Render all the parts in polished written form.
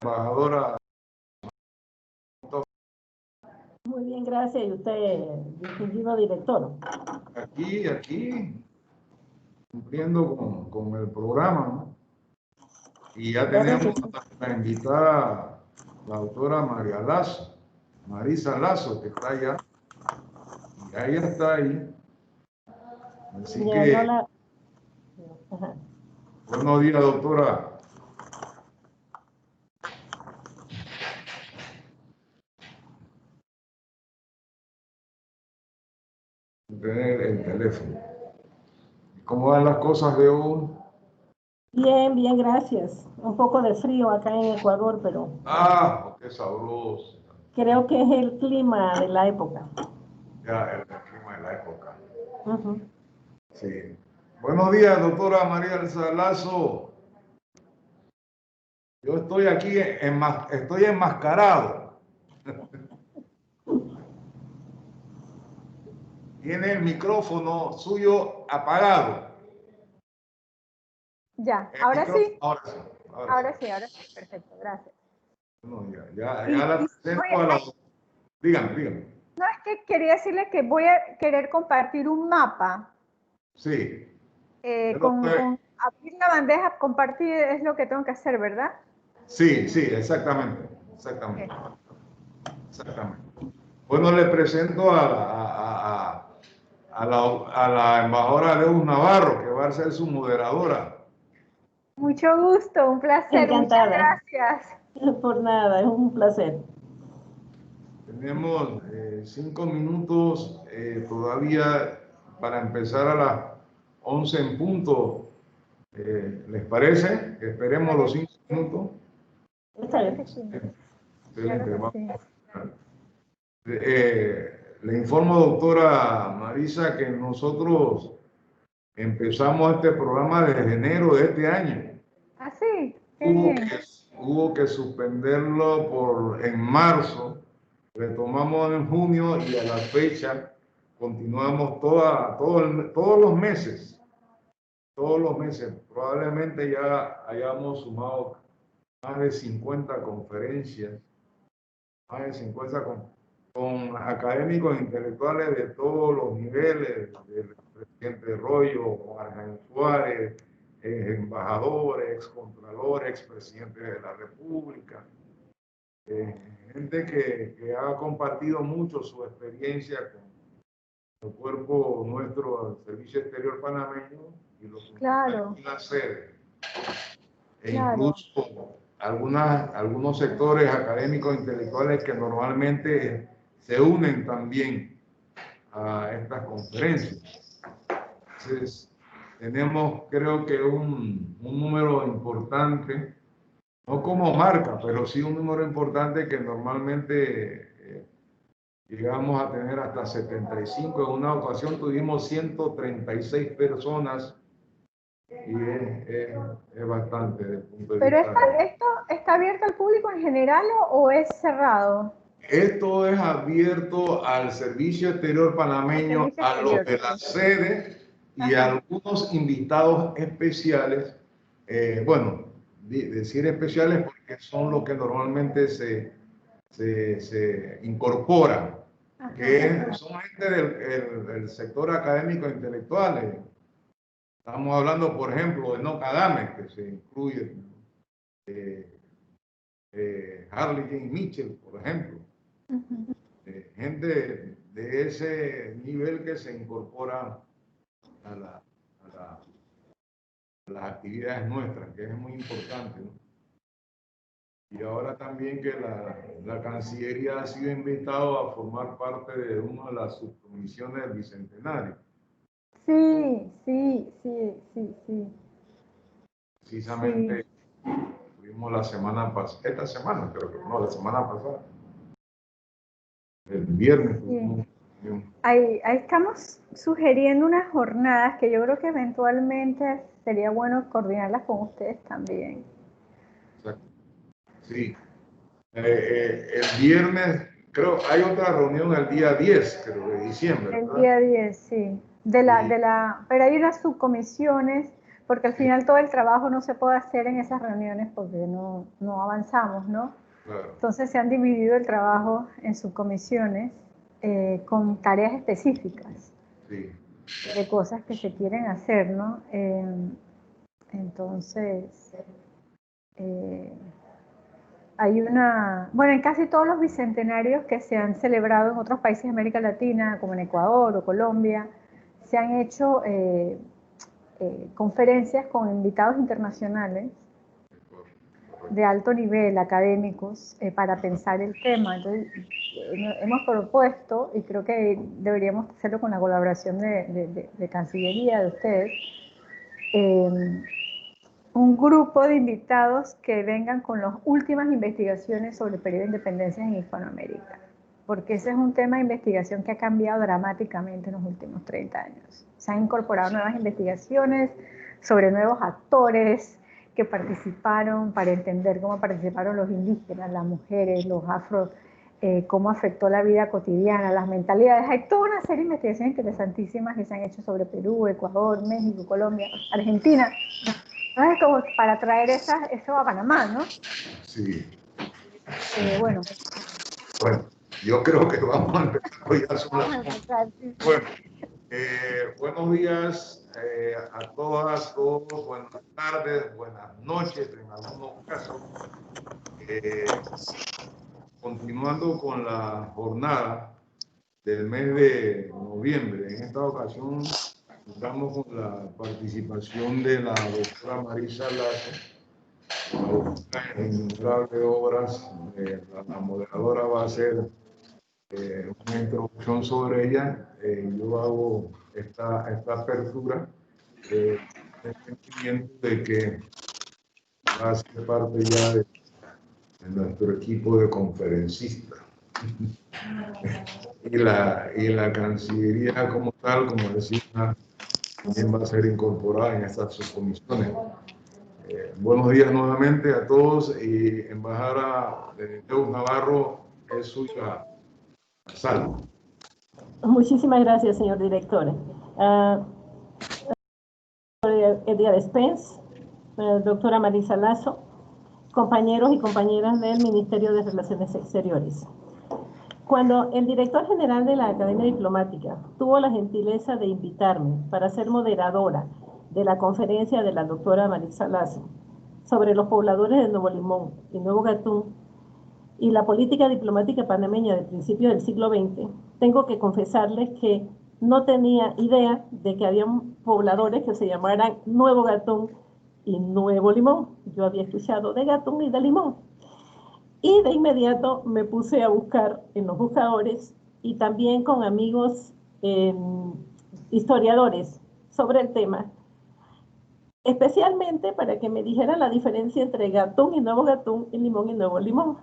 embajadora. Muy bien, gracias. ¿Y usted, distinguido director? Aquí, cumpliendo con el programa, ¿no? Y ya tenemos a la invitada, la doctora Marisa Lazo, que está allá. Y ella está ahí. Así que, buenos días, doctora. Tener el teléfono. ¿Cómo van las cosas de hoy? Bien, bien, gracias. Un poco de frío acá en Ecuador, pero... Ah, qué sabroso. Creo que es el clima de la época. Ya, el clima de la época. Sí. Buenos días, doctora María Elsa Lazo. Yo estoy aquí, estoy enmascarado. Tiene el micrófono suyo apagado. Ya, ahora sí. Ahora sí. Perfecto, gracias. No, ya la presento a la... Dígame. No, es que quería decirle que voy a querer compartir un mapa. Sí. Con abrir la bandeja, compartir es lo que tengo que hacer, ¿verdad? Sí, exactamente. Bueno, le presento a la embajadora Luz Navarro, que va a ser su moderadora. Mucho gusto, un placer. Encantada. Muchas gracias. Por nada, es un placer. Tenemos 5 minutos todavía para empezar a las 11 en punto. ¿Les parece? Esperemos los 5 minutos. Está bien. Excelente. Le informo, doctora Marisa, que nosotros empezamos este programa desde enero de este año. Ah, sí, qué bien. Hubo que suspenderlo en marzo, retomamos en junio y a la fecha continuamos todos los meses. Probablemente ya hayamos sumado más de 50 conferencias, más de 50 con académicos intelectuales de todos los niveles, del presidente Royo, con Arján Suárez, embajadores, excontralores, expresidentes de la República, gente que ha compartido mucho su experiencia con el cuerpo nuestro del Servicio Exterior Panameño y los funcionarios en la sede. Incluso algunos sectores académicos intelectuales que normalmente se unen también a estas conferencias. Entonces, tenemos, creo que un número importante, no como marca, pero sí un número importante que normalmente llegamos a tener hasta 75. En una ocasión tuvimos 136 personas y es bastante desde el punto de ¿Pero vista esto está abierto al público en general o es cerrado? Esto es abierto al Servicio Exterior Panameño, a los de la sede y a algunos invitados especiales. Bueno, decir especiales porque son los que normalmente se incorporan, que son gente del sector académico e intelectual. Estamos hablando, por ejemplo, de Nocadame, que se incluye Harley J. Mitchell, por ejemplo. Gente de ese nivel que se incorpora a las actividades nuestras, que es muy importante, ¿no? Y ahora también que la Cancillería ha sido invitado a formar parte de una de las subcomisiones del Bicentenario. Sí. Precisamente tuvimos la semana pasada, esta semana creo que no, la semana pasada, el viernes. Ahí estamos sugiriendo unas jornadas que yo creo que eventualmente sería bueno coordinarlas con ustedes también. Exacto. Sí. El viernes, creo, hay otra reunión el día 10, creo, de diciembre, ¿verdad? El día 10, sí. Pero hay unas subcomisiones, porque al final todo el trabajo no se puede hacer en esas reuniones porque no avanzamos, ¿no? Claro. Entonces se han dividido el trabajo en subcomisiones con tareas específicas Sí. de cosas que se quieren hacer, ¿no? Entonces, hay bueno, en casi todos los bicentenarios que se han celebrado en otros países de América Latina, como en Ecuador o Colombia, se han hecho conferencias con invitados internacionales de alto nivel, académicos, para pensar el tema. Entonces, hemos propuesto, y creo que deberíamos hacerlo con la colaboración de Cancillería, de ustedes, un grupo de invitados que vengan con las últimas investigaciones sobre el periodo de independencia en Hispanoamérica, porque ese es un tema de investigación que ha cambiado dramáticamente en los últimos 30 años. Se han incorporado nuevas investigaciones sobre nuevos actores que participaron para entender cómo participaron los indígenas, las mujeres, los afro, cómo afectó la vida cotidiana, las mentalidades. Hay toda una serie de investigaciones interesantísimas que se han hecho sobre Perú, Ecuador, México, Colombia, Argentina. Entonces, como para traer eso a Panamá, ¿no? Sí. Bueno. Bueno, yo creo que vamos a empezar. Vamos a empezar, sí. Bueno, buenos días a todas, todos. Buenas tardes, buenas noches en algunos casos. Continuando con la jornada del mes de noviembre, en esta ocasión estamos con la participación de la doctora Marisa Lazo, autora en innumerables obras. La moderadora va a hacer una introducción sobre ella. Yo hago esta apertura el sentimiento de que va a ser parte ya de nuestro equipo de conferencistas. Y la Cancillería como tal, como decía, también va a ser incorporada en estas subcomisiones. Buenos días nuevamente a todos, y embajadora de Neus Navarro, es suya. Salud. Muchísimas gracias, señor director. Edgar Spence, doctora Marisa Lazo, compañeros y compañeras del Ministerio de Relaciones Exteriores. Cuando el director general de la Academia Diplomática tuvo la gentileza de invitarme para ser moderadora de la conferencia de la doctora Marisa Lazo sobre los pobladores de Nuevo Limón y Nuevo Gatún y la política diplomática panameña de principios del siglo XX, tengo que confesarles que no tenía idea de que había pobladores que se llamaran Nuevo Gatún y Nuevo Limón. Yo había escuchado de Gatún y de Limón. Y de inmediato me puse a buscar en los buscadores y también con amigos historiadores sobre el tema, especialmente para que me dijeran la diferencia entre Gatún y Limón y Nuevo Limón.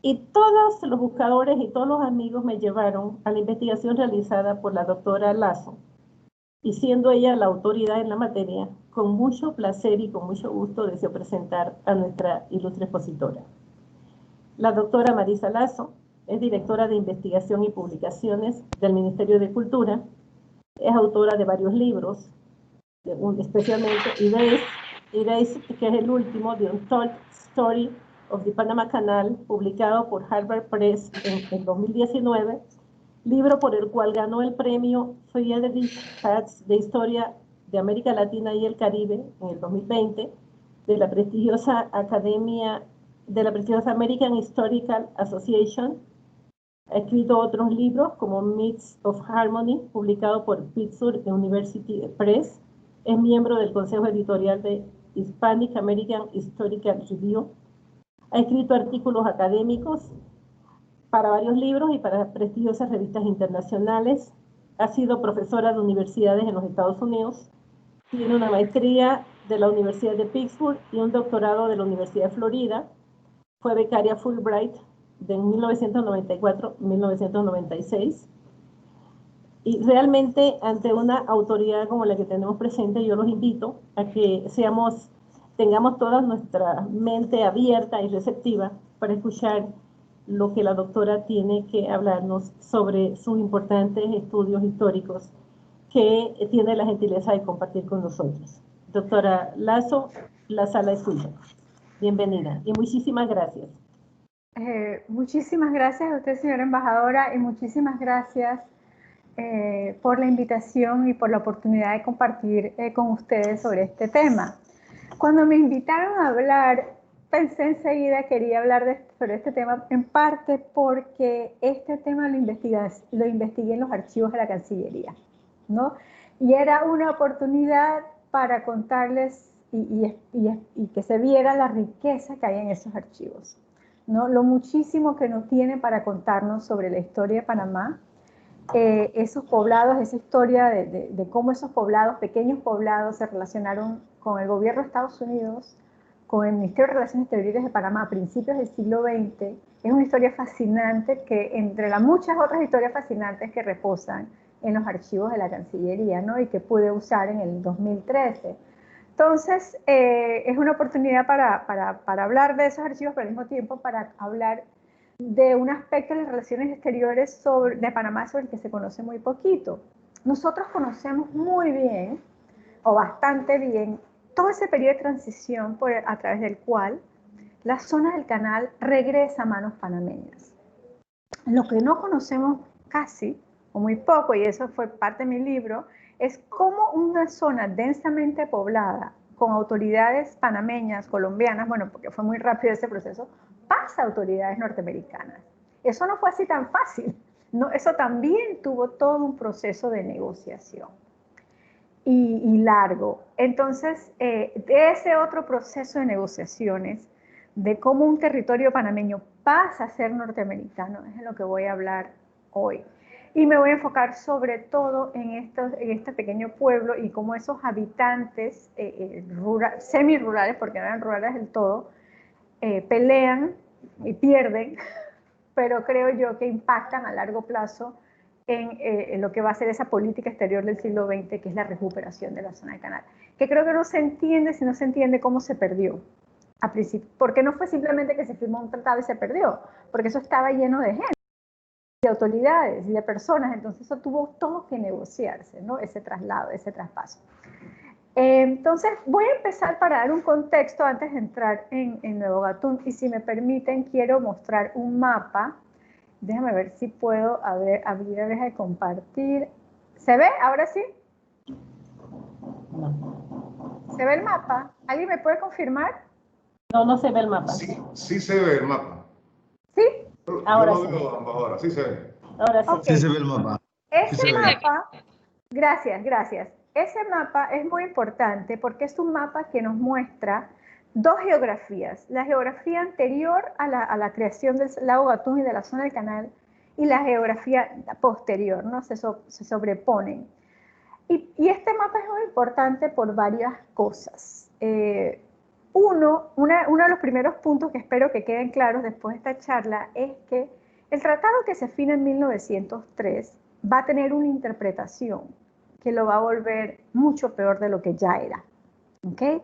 Y todos los buscadores y todos los amigos me llevaron a la investigación realizada por la doctora Lazo, y siendo ella la autoridad en la materia, con mucho placer y con mucho gusto deseo presentar a nuestra ilustre expositora. La doctora Marisa Lazo es directora de investigación y publicaciones del Ministerio de Cultura, es autora de varios libros, especialmente Erase, que es el último, The Untold Story of the Panama Canal, publicado por Harvard Press en 2019, libro por el cual ganó el premio Friedrich Hatz de Historia de América Latina y el Caribe en el 2020, de la prestigiosa American Historical Association. Ha escrito otros libros como Myths of Harmony, publicado por Pittsburgh University Press. Es miembro del consejo editorial de Hispanic American Historical Review. Ha escrito artículos académicos para varios libros y para prestigiosas revistas internacionales. Ha sido profesora de universidades en los Estados Unidos. Tiene una maestría de la Universidad de Pittsburgh y un doctorado de la Universidad de Florida. Fue becaria Fulbright de 1994-1996. Y realmente, ante una autoridad como la que tenemos presente, yo los invito a que tengamos toda nuestra mente abierta y receptiva para escuchar lo que la doctora tiene que hablarnos sobre sus importantes estudios históricos que tiene la gentileza de compartir con nosotros. Doctora Lazo, la sala es suya. Bienvenida y muchísimas gracias. Muchísimas gracias a usted, señora embajadora, y muchísimas gracias por la invitación y por la oportunidad de compartir con ustedes sobre este tema. Cuando me invitaron a hablar, pensé enseguida, quería hablar sobre este tema, en parte porque este tema lo investigué en los archivos de la Cancillería, ¿no? Y era una oportunidad para contarles y que se viera la riqueza que hay en esos archivos, ¿no? Lo muchísimo que nos tiene para contarnos sobre la historia de Panamá, esos poblados, esa historia de cómo esos poblados, pequeños poblados, se relacionaron con el gobierno de Estados Unidos, con el Ministerio de Relaciones Exteriores de Panamá a principios del siglo XX. Es una historia fascinante que, entre las muchas otras historias fascinantes que reposan en los archivos de la Cancillería, ¿no? Y que pude usar en el 2013. Entonces, es una oportunidad para hablar de esos archivos, pero al mismo tiempo para hablar de un aspecto de las relaciones exteriores de Panamá sobre el que se conoce muy poquito. Nosotros conocemos muy bien, o bastante bien, todo ese periodo de transición a través del cual la zona del canal regresa a manos panameñas. Lo que no conocemos casi, o muy poco, y eso fue parte de mi libro, es cómo una zona densamente poblada, con autoridades panameñas, colombianas, bueno, porque fue muy rápido ese proceso, pasa a autoridades norteamericanas. Eso no fue así tan fácil, ¿no? Eso también tuvo todo un proceso de negociación y largo. Entonces, de ese otro proceso de negociaciones, de cómo un territorio panameño pasa a ser norteamericano, es en lo que voy a hablar hoy. Y me voy a enfocar sobre todo en este pequeño pueblo y cómo esos habitantes semi-rurales, porque no eran rurales del todo, pelean y pierden, pero creo yo que impactan a largo plazo en lo que va a ser esa política exterior del siglo XX, que es la recuperación de la zona del canal. Que creo que no se entiende si no se entiende cómo se perdió a principio. Porque no fue simplemente que se firmó un tratado y se perdió, porque eso estaba lleno de gente, de autoridades y de personas, entonces eso tuvo todo que negociarse, ¿no? Ese traslado, ese traspaso. Entonces voy a empezar para dar un contexto antes de entrar en Nuevo Gatún, y si me permiten quiero mostrar un mapa. Déjame ver si puedo abrir la deja de compartir. ¿Se ve? ¿Ahora sí? ¿Se ve el mapa? ¿Alguien me puede confirmar? No, no se ve el mapa. Sí se ve el mapa. ¿Sí? Ahora yo sí. lo veo, embajadora, sí se ve. Ahora sí. Okay. Sí se ve el mapa. Ese mapa, gracias. Ese mapa es muy importante porque es un mapa que nos muestra dos geografías. La geografía anterior a la creación del lago Gatún y de la zona del canal, y la geografía posterior, ¿no? Se sobreponen. Y este mapa es muy importante por varias cosas. Uno de los primeros puntos que espero que queden claros después de esta charla es que el tratado que se firma en 1903 va a tener una interpretación que lo va a volver mucho peor de lo que ya era. ¿Okay?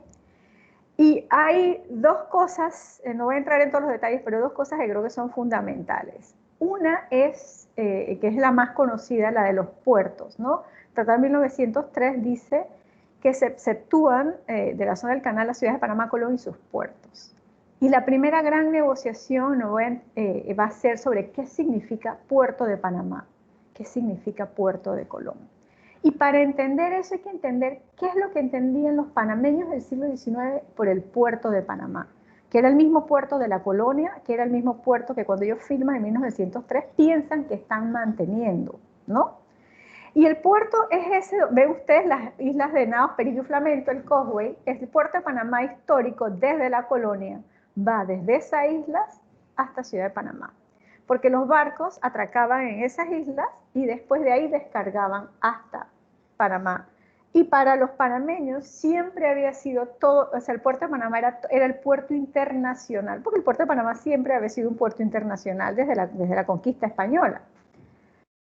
Y hay dos cosas, no voy a entrar en todos los detalles, pero dos cosas que creo que son fundamentales. Una es, que es la más conocida, la de los puertos, ¿no? El Tratado de 1903 dice que se exceptúan de la zona del canal las ciudades de Panamá, Colón y sus puertos. Y la primera gran negociación va a ser sobre qué significa Puerto de Panamá, qué significa Puerto de Colón. Y para entender eso hay que entender qué es lo que entendían los panameños del siglo XIX por el Puerto de Panamá, que era el mismo puerto de la colonia, que era el mismo puerto que cuando ellos firman en 1903 piensan que están manteniendo, ¿no? Y el puerto es ese, ven ustedes las islas de Naos, Perico y Flamento, el Causeway, es el puerto de Panamá histórico desde la colonia, va desde esas islas hasta Ciudad de Panamá. Porque los barcos atracaban en esas islas y después de ahí descargaban hasta Panamá. Y para los panameños siempre había sido todo, o sea, el puerto de Panamá era el puerto internacional, porque el puerto de Panamá siempre había sido un puerto internacional desde la conquista española.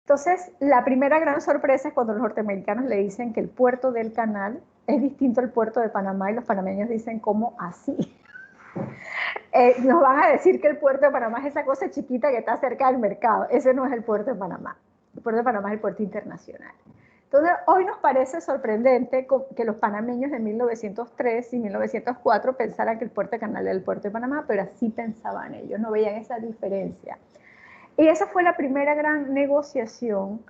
Entonces, la primera gran sorpresa es cuando los norteamericanos le dicen que el puerto del canal es distinto al puerto de Panamá, y los panameños dicen, ¿cómo así? Nos van a decir que el puerto de Panamá es esa cosa chiquita que está cerca del mercado. Ese no es el puerto de Panamá. El puerto de Panamá es el puerto internacional. Entonces, hoy nos parece sorprendente que los panameños de 1903 y 1904 pensaran que el puerto de Canal era el puerto de Panamá, pero así pensaban ellos, no veían esa diferencia. Y esa fue la primera gran negociación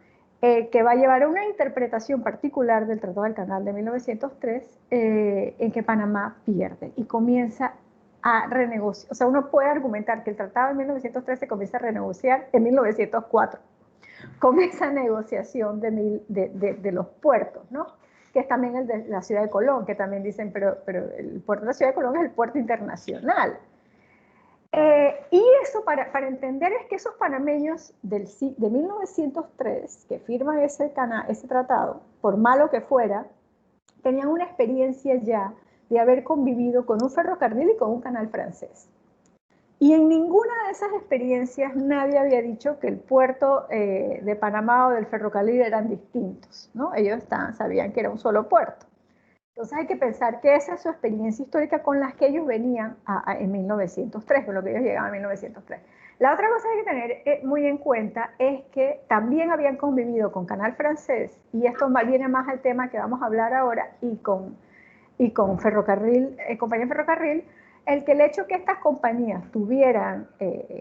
que va a llevar a una interpretación particular del Tratado del Canal de 1903, en que Panamá pierde y comienza a renegociar. O sea, uno puede argumentar que el Tratado de 1903 se comienza a renegociar en 1904, con esa negociación de los puertos, ¿no? Que es también el de la ciudad de Colón, que también dicen, pero el puerto de la ciudad de Colón es el puerto internacional. Y eso, para entender, es que esos panameños de 1903, que firman ese tratado, por malo que fuera, tenían una experiencia ya de haber convivido con un ferrocarril y con un canal francés. Y en ninguna de esas experiencias nadie había dicho que el puerto de Panamá o del ferrocarril eran distintos, ¿no? Ellos sabían que era un solo puerto. Entonces hay que pensar que esa es su experiencia histórica con las que ellos venían en 1903, con lo que ellos llegaban en 1903. La otra cosa que hay que tener muy en cuenta es que también habían convivido con Canal Francés, y esto viene más al tema que vamos a hablar ahora, y con ferrocarril, compañía ferrocarril, el hecho que estas compañías tuvieran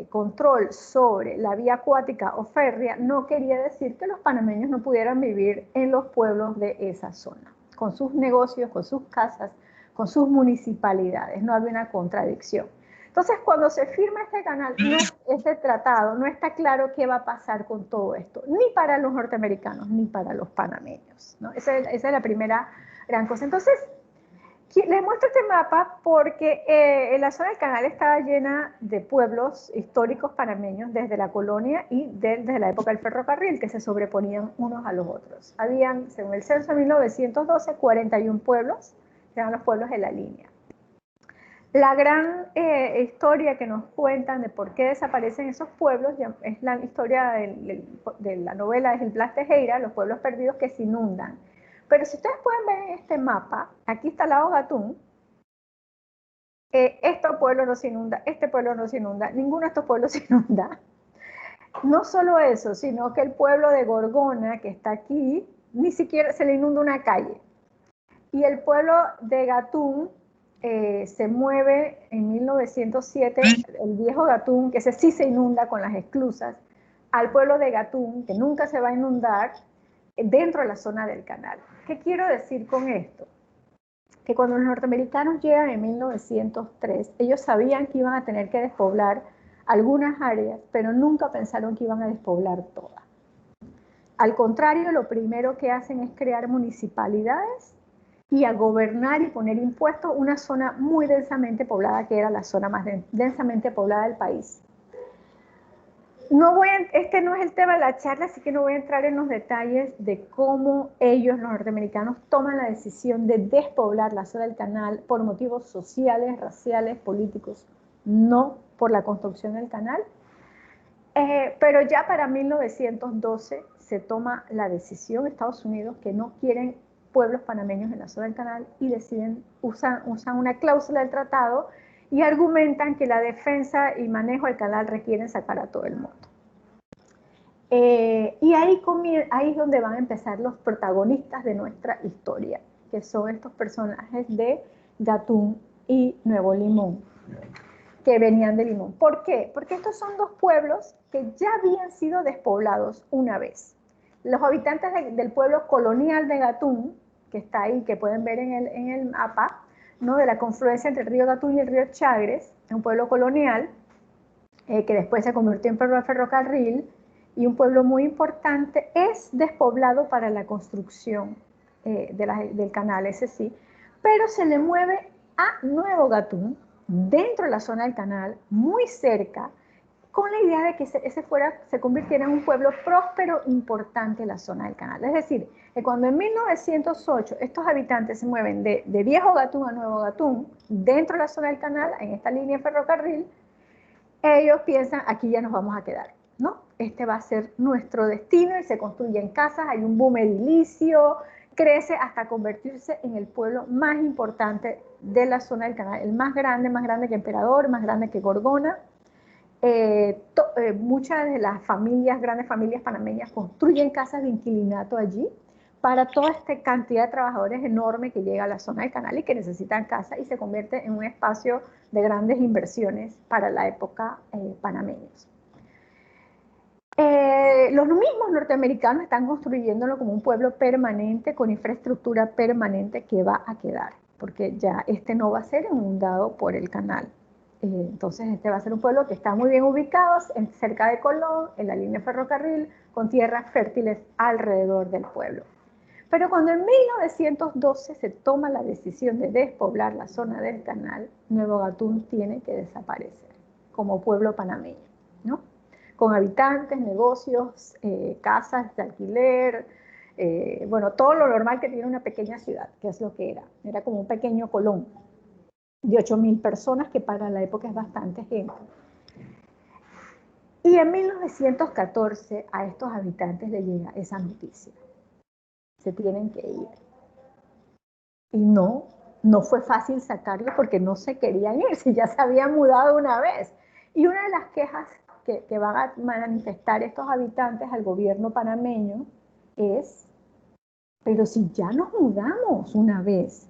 control sobre la vía acuática o férrea no quería decir que los panameños no pudieran vivir en los pueblos de esa zona, con sus negocios, con sus casas, con sus municipalidades. No había una contradicción. Entonces, cuando se firma este tratado, no está claro qué va a pasar con todo esto, ni para los norteamericanos, ni para los panameños, ¿no? Esa es la primera gran cosa. Entonces, les muestro este mapa porque la zona del canal estaba llena de pueblos históricos panameños desde la colonia y desde la época del ferrocarril, que se sobreponían unos a los otros. Habían, según el censo de 1912, 41 pueblos, que eran los pueblos de la línea. La gran historia que nos cuentan de por qué desaparecen esos pueblos es la historia de la novela de Gil Blas Tejera, Los pueblos perdidos que se inundan. Pero si ustedes pueden ver en este mapa, aquí está Lago Gatún, este pueblo no se inunda, este pueblo no se inunda, ninguno de estos pueblos se inunda. No solo eso, sino que el pueblo de Gorgona, que está aquí, ni siquiera se le inunda una calle. Y el pueblo de Gatún se mueve en 1907, el viejo Gatún, que ese sí se inunda con las esclusas, al pueblo de Gatún, que nunca se va a inundar, dentro de la zona del canal. ¿Qué quiero decir con esto? Que cuando los norteamericanos llegan en 1903, ellos sabían que iban a tener que despoblar algunas áreas, pero nunca pensaron que iban a despoblar todas. Al contrario, lo primero que hacen es crear municipalidades y a gobernar y poner impuestos una zona muy densamente poblada, que era la zona más densamente poblada del país. Este no es el tema de la charla, así que no voy a entrar en los detalles de cómo ellos, los norteamericanos, toman la decisión de despoblar la zona del canal por motivos sociales, raciales, políticos, no por la construcción del canal. Pero ya para 1912 se toma la decisión, Estados Unidos, que no quieren pueblos panameños en la zona del canal, y usan una cláusula del tratado y argumentan que la defensa y manejo del canal requieren sacar a todo el mundo. Y ahí es donde van a empezar los protagonistas de nuestra historia, que son estos personajes de Gatún y Nuevo Limón, que venían de Limón. ¿Por qué? Porque estos son dos pueblos que ya habían sido despoblados una vez. Los habitantes del pueblo colonial de Gatún, que está ahí, que pueden ver en el mapa, ¿no? De la confluencia entre el río Gatún y el río Chagres, un pueblo colonial que después se convirtió en ferrocarril, y un pueblo muy importante, es despoblado para la construcción del canal, ese sí, pero se le mueve a Nuevo Gatún, dentro de la zona del canal, muy cerca, con la idea de que se convirtiera en un pueblo próspero, importante en la zona del canal. Es decir, que cuando en 1908 estos habitantes se mueven de Viejo Gatún a Nuevo Gatún, dentro de la zona del canal, en esta línea de ferrocarril, ellos piensan, aquí ya nos vamos a quedar, ¿no? Este va a ser nuestro destino, y se construyen casas, hay un boom edilicio, crece hasta convertirse en el pueblo más importante de la zona del canal, el más grande que Emperador, más grande que Gorgona. Muchas de las grandes familias panameñas construyen casas de inquilinato allí, para toda esta cantidad de trabajadores enorme que llega a la zona del canal y que necesitan casa y se convierte en un espacio de grandes inversiones para la época panameños. Los mismos norteamericanos están construyéndolo como un pueblo permanente, con infraestructura permanente que va a quedar, porque ya este no va a ser inundado por el canal. Entonces este va a ser un pueblo que está muy bien ubicado, cerca de Colón, en la línea de ferrocarril, con tierras fértiles alrededor del pueblo. Pero cuando en 1912 se toma la decisión de despoblar la zona del canal, Nuevo Gatún tiene que desaparecer como pueblo panameño, ¿no? Con habitantes, negocios, casas de alquiler, bueno, todo lo normal que tiene una pequeña ciudad, que es lo que era. Era como un pequeño Colón de 8.000 personas, que para la época es bastante gente. Y en 1914 a estos habitantes les llega esa noticia. Se tienen que ir. Y no fue fácil sacarlos porque no se querían ir, si ya se habían mudado una vez. Y una de las quejas que van a manifestar estos habitantes al gobierno panameño es, pero si ya nos mudamos una vez,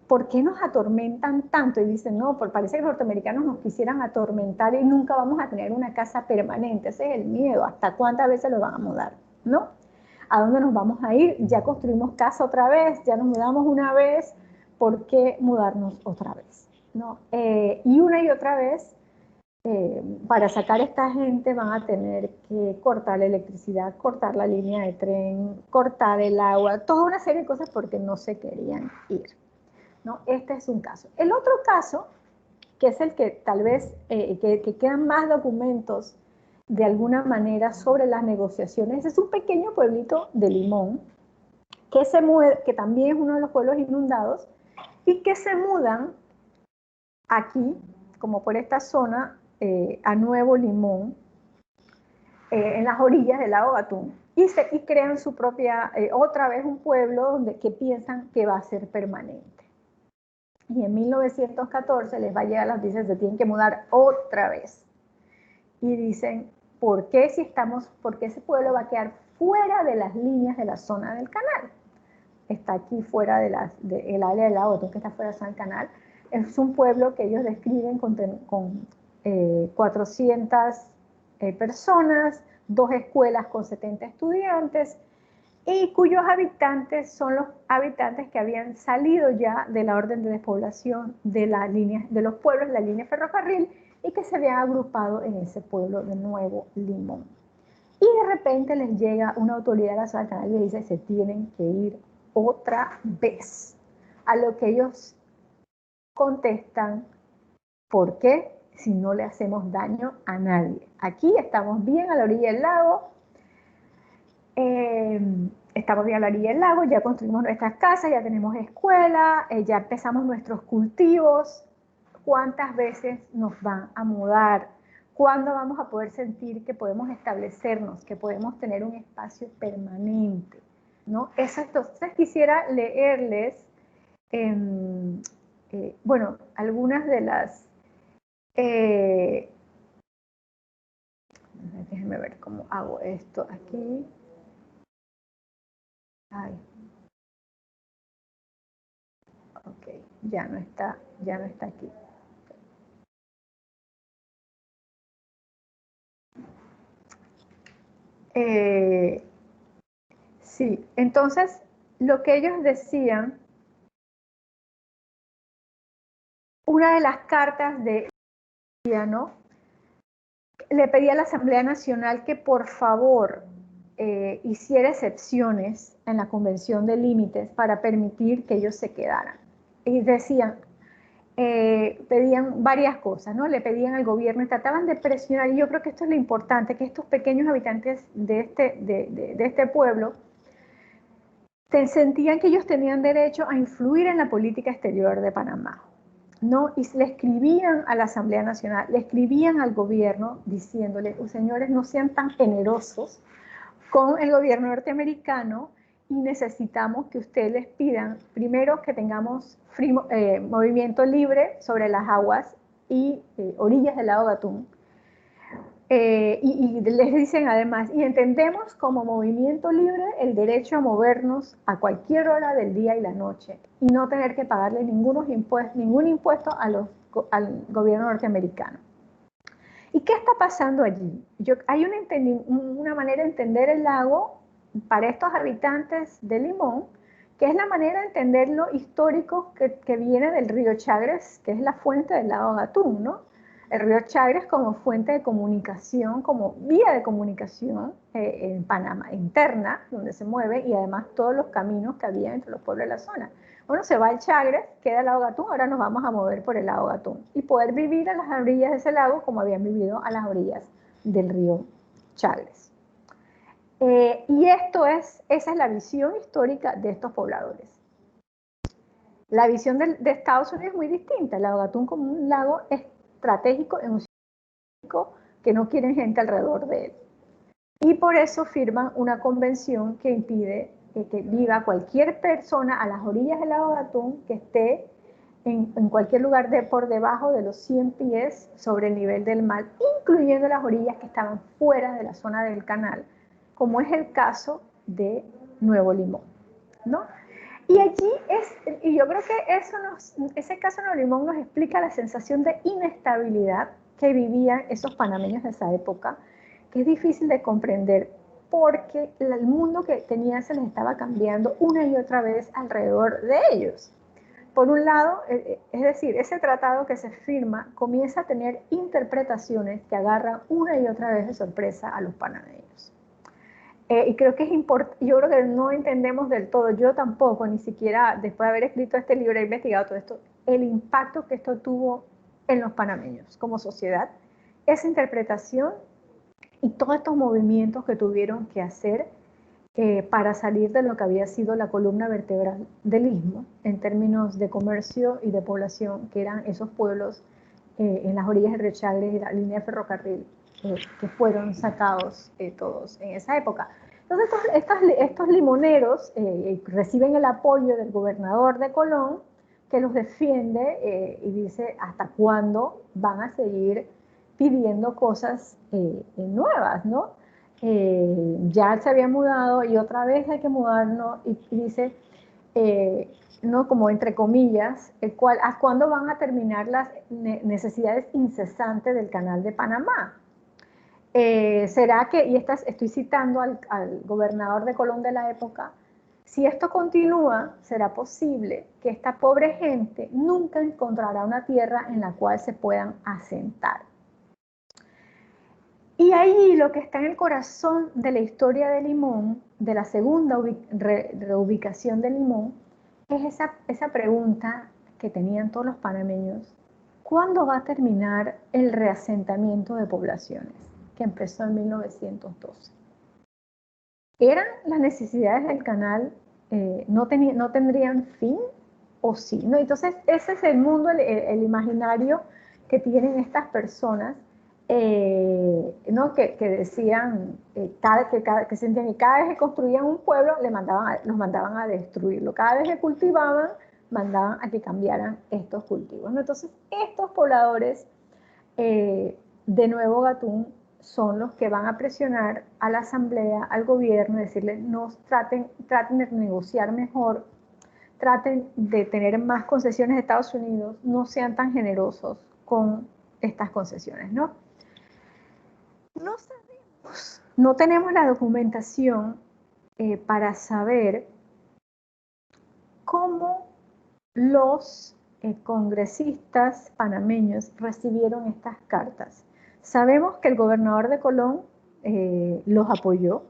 ¿por qué nos atormentan tanto? Y dicen, no, parece que los norteamericanos nos quisieran atormentar y nunca vamos a tener una casa permanente. Ese es el miedo. ¿Hasta cuántas veces lo van a mudar? ¿No? ¿A dónde nos vamos a ir? Ya construimos casa otra vez, ya nos mudamos una vez, ¿por qué mudarnos otra vez? ¿No? Y una y otra vez, para sacar a esta gente van a tener que cortar la electricidad, cortar la línea de tren, cortar el agua, toda una serie de cosas porque no se querían ir, ¿no? Este es un caso. El otro caso, que es el que tal vez, que quedan más documentos de alguna manera sobre las negociaciones, es un pequeño pueblito de Limón, que también es uno de los pueblos inundados, y que se mudan aquí, como por esta zona, a Nuevo Limón, en las orillas del lago Gatún, y crean su propia, otra vez un pueblo que piensan que va a ser permanente. Y en 1914 les va a llegar la noticia, se tienen que mudar otra vez. Y dicen, ¿por qué porque ese pueblo va a quedar fuera de las líneas de la zona del canal? Está aquí fuera del área del lago Gatún, que está fuera de la zona del canal. Es un pueblo que ellos describen con 400 personas, 2 escuelas con 70 estudiantes, y cuyos habitantes son los habitantes que habían salido ya de la orden de despoblación de los pueblos de la línea ferrocarril y que se habían agrupado en ese pueblo de Nuevo Limón. Y de repente les llega una autoridad de la zona del canal y les dice, se tienen que ir otra vez. A lo que ellos contestan, ¿por qué? Si no le hacemos daño a nadie. Aquí estamos bien a la orilla del lago, ya construimos nuestras casas, ya tenemos escuela, ya empezamos nuestros cultivos. ¿Cuántas veces nos van a mudar? ¿Cuándo vamos a poder sentir que podemos establecernos, que podemos tener un espacio permanente? ¿No? Entonces quisiera leerles, bueno, algunas de las... déjenme ver cómo hago esto aquí. Ay. Ok, ya no está aquí. Sí, entonces lo que ellos decían, una de las cartas de ¿no? Le pedía a la Asamblea Nacional que por favor hiciera excepciones en la Convención de Límites para permitir que ellos se quedaran. Y decían, pedían varias cosas, ¿no? Le pedían al gobierno y trataban de presionar, y yo creo que esto es lo importante, que estos pequeños habitantes de este pueblo sentían que ellos tenían derecho a influir en la política exterior de Panamá, ¿no? Y le escribían a la Asamblea Nacional, le escribían al gobierno diciéndole, señores, no sean tan generosos con el gobierno norteamericano y necesitamos que ustedes les pidan, primero, que tengamos movimiento libre sobre las aguas y orillas del lago Gatún. y les dicen además, y entendemos como movimiento libre el derecho a movernos a cualquier hora del día y la noche y no tener que pagarle ningún impuesto al gobierno norteamericano. ¿Y qué está pasando allí? Hay una manera de entender el lago para estos habitantes de Limón, que es la manera de entender lo histórico que viene del río Chagres, que es la fuente del lago Gatún, ¿no? El río Chagres como fuente de comunicación, como vía de comunicación en Panamá, interna, donde se mueve, y además todos los caminos que había entre los pueblos de la zona. Bueno, se va el Chagres, queda el lago Gatún, ahora nos vamos a mover por el lago Gatún y poder vivir a las orillas de ese lago como habían vivido a las orillas del río Chagres. Y esa es la visión histórica de estos pobladores. La visión de Estados Unidos es muy distinta, el lago Gatún como un lago estratégico en un sitio que no quieren gente alrededor de él. Y por eso firman una convención que impide que viva cualquier persona a las orillas del lago Gatún que esté en cualquier lugar por debajo de los 100 pies sobre el nivel del mar, incluyendo las orillas que estaban fuera de la zona del canal, como es el caso de Nuevo Limón, ¿no? Y y yo creo que ese caso de Nuevo Limón nos explica la sensación de inestabilidad que vivían esos panameños de esa época, que es difícil de comprender porque el mundo que tenían se les estaba cambiando una y otra vez alrededor de ellos. Por un lado, es decir, ese tratado que se firma comienza a tener interpretaciones que agarran una y otra vez de sorpresa a los panameños. Y creo que es importante, yo creo que no entendemos del todo, yo tampoco, ni siquiera después de haber escrito este libro e investigado todo esto, el impacto que esto tuvo en los panameños como sociedad, esa interpretación y todos estos movimientos que tuvieron que hacer para salir de lo que había sido la columna vertebral del Istmo en términos de comercio y de población, que eran esos pueblos en las orillas del río Chagres y la línea de ferrocarril que fueron sacados todos en esa época. Entonces estos limoneros reciben el apoyo del gobernador de Colón, que los defiende y dice hasta cuándo van a seguir pidiendo cosas nuevas, ¿no? Ya se había mudado y otra vez hay que mudarnos y dice, no, como entre comillas, ¿a cuándo van a terminar las necesidades incesantes del canal de Panamá? ¿Será que, y estoy citando al gobernador de Colón de la época, si esto continúa, será posible que esta pobre gente nunca encontrará una tierra en la cual se puedan asentar? Y ahí lo que está en el corazón de la historia de Limón, de la segunda reubicación de Limón, es esa pregunta que tenían todos los panameños: ¿cuándo va a terminar el reasentamiento de poblaciones? Que empezó en 1912. ¿Eran las necesidades del canal, no tendrían fin o sí? ¿No? Entonces ese es el mundo, el imaginario que tienen estas personas, ¿no? que decían que sentían que cada vez que construían un pueblo los mandaban a destruirlo, cada vez que cultivaban mandaban a que cambiaran estos cultivos, ¿no? Entonces estos pobladores de Nuevo Gatún son los que van a presionar a la asamblea, al gobierno, decirles traten de negociar mejor, traten de tener más concesiones de Estados Unidos, no sean tan generosos con estas concesiones, ¿no? No sabemos, no tenemos la documentación para saber cómo los congresistas panameños recibieron estas cartas. Sabemos que el gobernador de Colón los apoyó.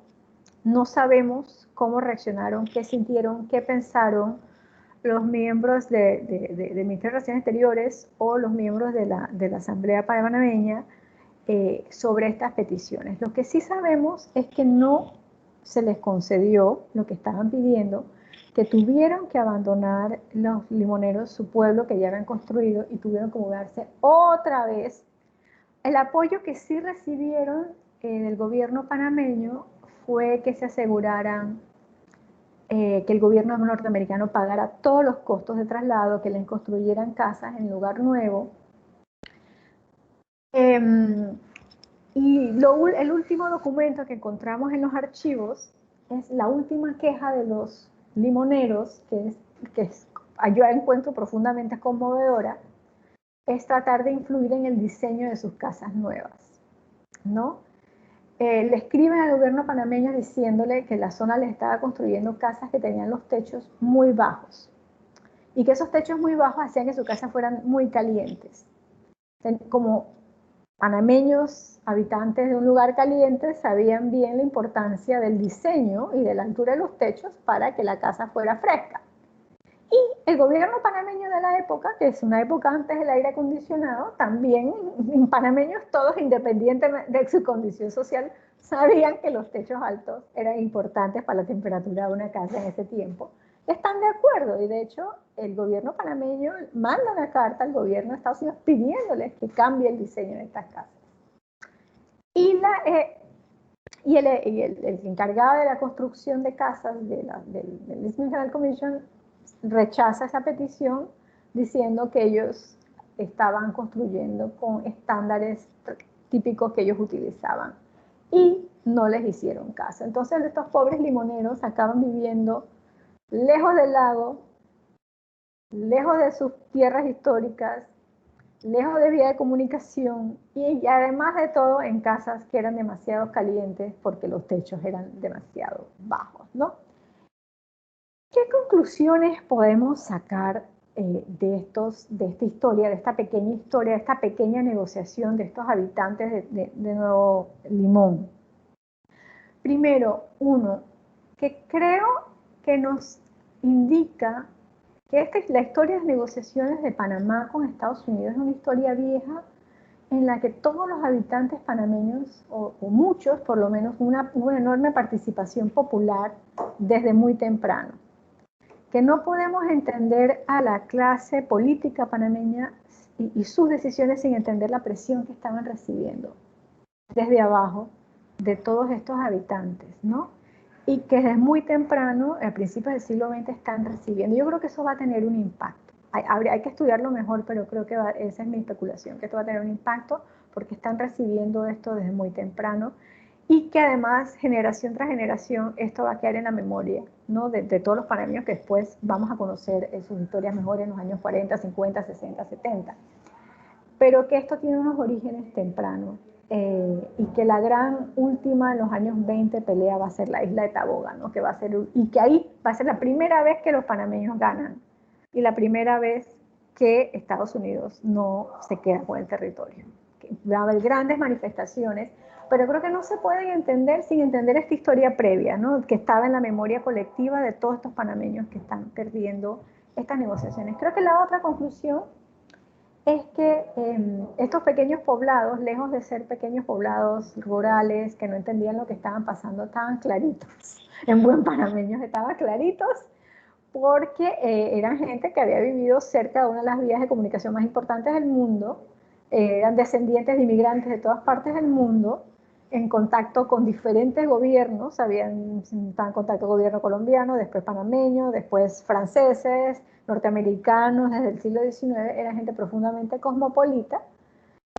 No sabemos cómo reaccionaron, qué sintieron, qué pensaron los miembros del Ministerio de Relaciones Exteriores o los miembros de la Asamblea Panameña sobre estas peticiones. Lo que sí sabemos es que no se les concedió lo que estaban pidiendo, que tuvieron que abandonar los limoneros su pueblo que ya habían construido y tuvieron que mudarse otra vez. El apoyo que sí recibieron del gobierno panameño fue que se aseguraran que el gobierno norteamericano pagara todos los costos de traslado, que les construyeran casas en lugar nuevo. Y el último documento que encontramos en los archivos es la última queja de los limoneros, yo encuentro profundamente conmovedora, es tratar de influir en el diseño de sus casas nuevas, ¿no? Le escriben al gobierno panameño diciéndole que la zona les estaba construyendo casas que tenían los techos muy bajos y que esos techos muy bajos hacían que sus casas fueran muy calientes. Como panameños, habitantes de un lugar caliente, sabían bien la importancia del diseño y de la altura de los techos para que la casa fuera fresca. Y el gobierno panameño de la época, que es una época antes del aire acondicionado, también panameños todos, independientemente de su condición social, sabían que los techos altos eran importantes para la temperatura de una casa en ese tiempo. Están de acuerdo y de hecho el gobierno panameño manda una carta al gobierno de Estados Unidos pidiéndoles que cambie el diseño de estas casas. Y el encargado de la construcción de casas del Eastman Canal Commission rechaza esa petición diciendo que ellos estaban construyendo con estándares típicos que ellos utilizaban y no les hicieron caso. Entonces estos pobres limoneros acaban viviendo lejos del lago, lejos de sus tierras históricas, lejos de vía de comunicación y además de todo en casas que eran demasiado calientes porque los techos eran demasiado bajos, ¿no? ¿Qué conclusiones podemos sacar de esta historia, de esta pequeña historia, de esta pequeña negociación de estos habitantes de Nuevo Limón? Primero, uno, que creo que nos indica que la historia de las negociaciones de Panamá con Estados Unidos es una historia vieja en la que todos los habitantes panameños, o muchos por lo menos, una enorme participación popular desde muy temprano. Que no podemos entender a la clase política panameña y sus decisiones sin entender la presión que estaban recibiendo desde abajo de todos estos habitantes, ¿no? Y que desde muy temprano, a principios del siglo XX, están recibiendo. Yo creo que eso va a tener un impacto. Hay que estudiarlo mejor, pero creo que esa es mi especulación, que esto va a tener un impacto porque están recibiendo esto desde muy temprano y que además, generación tras generación, esto va a quedar en la memoria, ¿no? de todos los panameños que después vamos a conocer sus historias mejor en los años 40, 50, 60, 70. Pero que esto tiene unos orígenes tempranos y que la gran última en los años 20 pelea va a ser la isla de Taboga, ¿no? Y que ahí va a ser la primera vez que los panameños ganan y la primera vez que Estados Unidos no se queda con el territorio. Va a haber grandes manifestaciones, pero creo que no se pueden entender sin entender esta historia previa, ¿no? Que estaba en la memoria colectiva de todos estos panameños que están perdiendo estas negociaciones. Creo que la otra conclusión es que estos pequeños poblados, lejos de ser pequeños poblados rurales que no entendían lo que estaban pasando, estaban claritos. En buen panameños estaban claritos porque eran gente que había vivido cerca de una de las vías de comunicación más importantes del mundo, eran descendientes de inmigrantes de todas partes del mundo, en contacto con diferentes gobiernos, estaban en contacto con el gobierno colombiano, después panameño, después franceses, norteamericanos, desde el siglo XIX, era gente profundamente cosmopolita,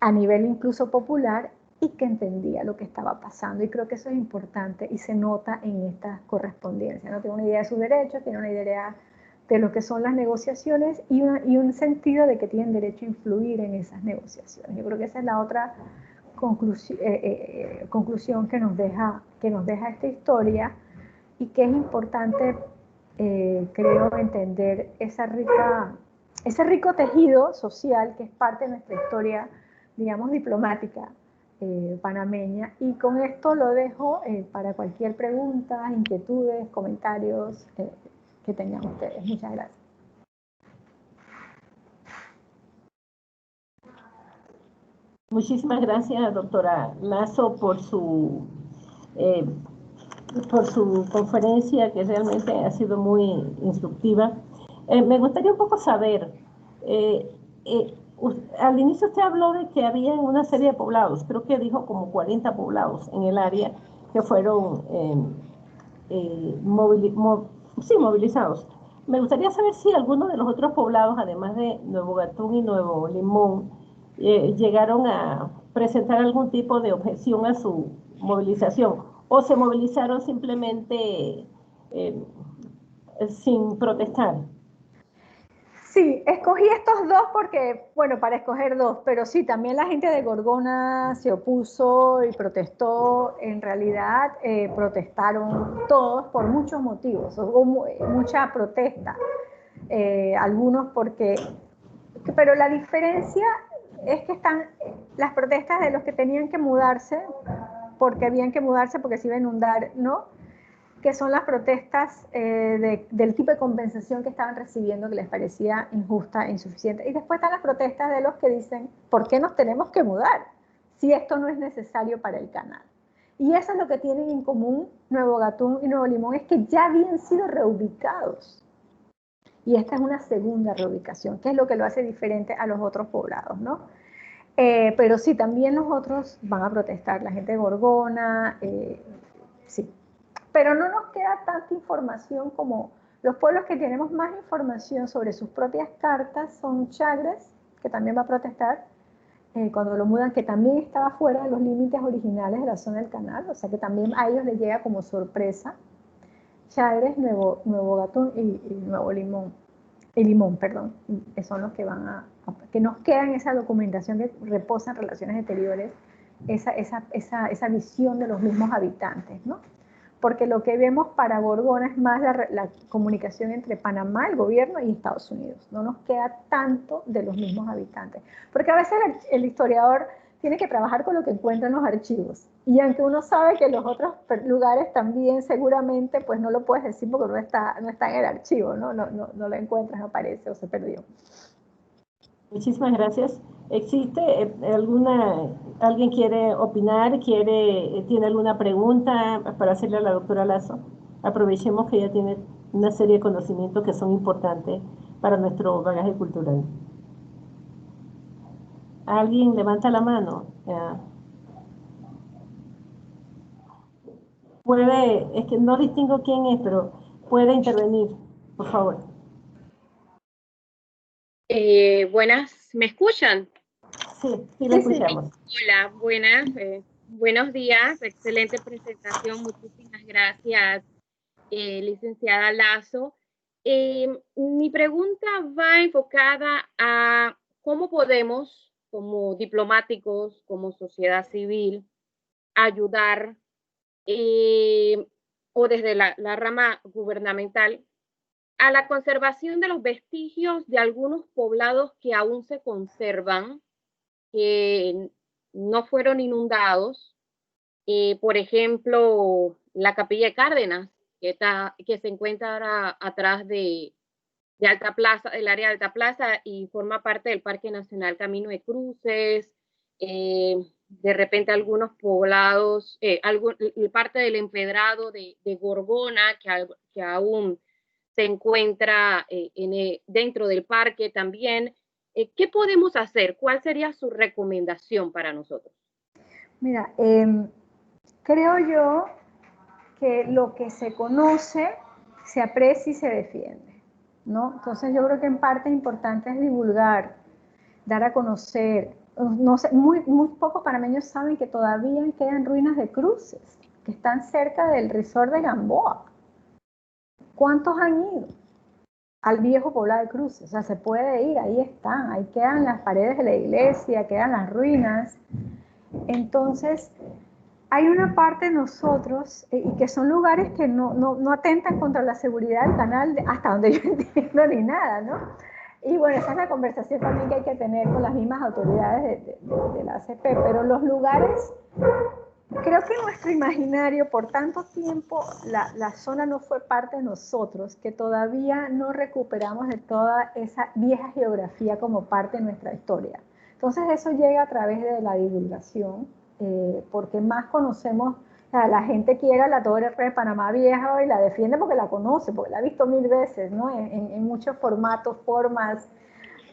a nivel incluso popular, y que entendía lo que estaba pasando. Y creo que eso es importante y se nota en esta correspondencia, ¿no? Tiene una idea de sus derechos, tiene una idea de lo que son las negociaciones y un sentido de que tienen derecho a influir en esas negociaciones. Yo creo que esa es la otra conclusión que nos deja esta historia y que es importante, creo, entender ese rico tejido social que es parte de nuestra historia, digamos, diplomática panameña. Y con esto lo dejo para cualquier pregunta, inquietudes, comentarios que tengan ustedes. Muchas gracias. Muchísimas gracias, doctora Lazo, por su conferencia, que realmente ha sido muy instructiva. Me gustaría un poco saber, al inicio usted habló de que había una serie de poblados, creo que dijo como 40 poblados en el área que fueron movilizados. Me gustaría saber si algunos de los otros poblados, además de Nuevo Gatún y Nuevo Limón, llegaron a presentar algún tipo de objeción a su movilización, o se movilizaron simplemente sin protestar. Sí, escogí estos dos porque, bueno, para escoger dos, pero sí, también la gente de Gorgona se opuso y protestó. En realidad, protestaron todos por muchos motivos, hubo mucha protesta. Algunos porque, pero la diferencia es que están las protestas de los que tenían que mudarse, porque habían que mudarse porque se iba a inundar, ¿no? Que son las protestas del tipo de compensación que estaban recibiendo, que les parecía injusta e insuficiente. Y después están las protestas de los que dicen, ¿por qué nos tenemos que mudar si esto no es necesario para el canal? Y eso es lo que tienen en común Nuevo Gatún y Nuevo Limón, es que ya habían sido reubicados. Y esta es una segunda reubicación, que es lo que lo hace diferente a los otros poblados, ¿no? Pero sí, también los otros van a protestar, la gente de Gorgona, sí. Pero no nos queda tanta información como los pueblos que tenemos más información sobre sus propias cartas son Chagres, que también va a protestar, cuando lo mudan, que también estaba fuera de los límites originales de la zona del canal, o sea que también a ellos les llega como sorpresa. Chagres, Nuevo Gatún y Nuevo Limón. Limón, perdón, son los que van que nos queda en esa documentación que reposa en relaciones exteriores, esa visión de los mismos habitantes, ¿no? Porque lo que vemos para Gorgona es más la comunicación entre Panamá, el gobierno, y Estados Unidos. No nos queda tanto de los mismos habitantes. Porque a veces el historiador tiene que trabajar con lo que encuentra en los archivos. Y aunque uno sabe que los otros lugares también seguramente, pues no lo puedes decir porque no está en el archivo, ¿no? No lo encuentras, no aparece o se perdió. Muchísimas gracias. ¿Existe alguien quiere opinar, tiene alguna pregunta para hacerle a la doctora Lazo? Aprovechemos que ella tiene una serie de conocimientos que son importantes para nuestro bagaje cultural. ¿Alguien levanta la mano? Es que no distingo quién es, pero puede intervenir, por favor. Buenas, ¿me escuchan? Sí, lo escuchamos. Hola, buenas, buenos días, excelente presentación, muchísimas gracias, licenciada Lazo. Mi pregunta va enfocada a cómo podemos, como diplomáticos, como sociedad civil, ayudar o desde la rama gubernamental a la conservación de los vestigios de algunos poblados que aún se conservan, que no fueron inundados. Por ejemplo, la Capilla de Cárdenas, que se encuentra ahora atrás de Alta Plaza, el área de Alta Plaza, y forma parte del Parque Nacional Camino de Cruces. De repente algunos poblados, parte del empedrado de Gorgona, que aún se encuentra dentro del parque también. ¿Qué podemos hacer? ¿Cuál sería su recomendación para nosotros? Mira, creo yo que lo que se conoce se aprecia y se defiende, ¿no? Entonces yo creo que en parte importante es divulgar, dar a conocer. No sé, muy pocos panameños saben que todavía quedan ruinas de cruces que están cerca del resort de Gamboa. ¿Cuántos han ido al viejo poblado de Cruces? O sea, se puede ir, ahí están, ahí quedan las paredes de la iglesia, quedan las ruinas. Entonces, hay una parte de nosotros, y que son lugares que no atentan contra la seguridad del canal, hasta donde yo entiendo, ni nada, ¿no? Y bueno, esa es la conversación también que hay que tener con las mismas autoridades de la ACP, pero los lugares, creo que nuestro imaginario, por tanto tiempo, la zona no fue parte de nosotros, que todavía no recuperamos de toda esa vieja geografía como parte de nuestra historia. Entonces eso llega a través de la divulgación, porque más conocemos, o sea, la gente quiere la Torre de Panamá Vieja y la defiende porque la conoce, porque la ha visto 1000 veces, ¿no? En muchos formatos, formas,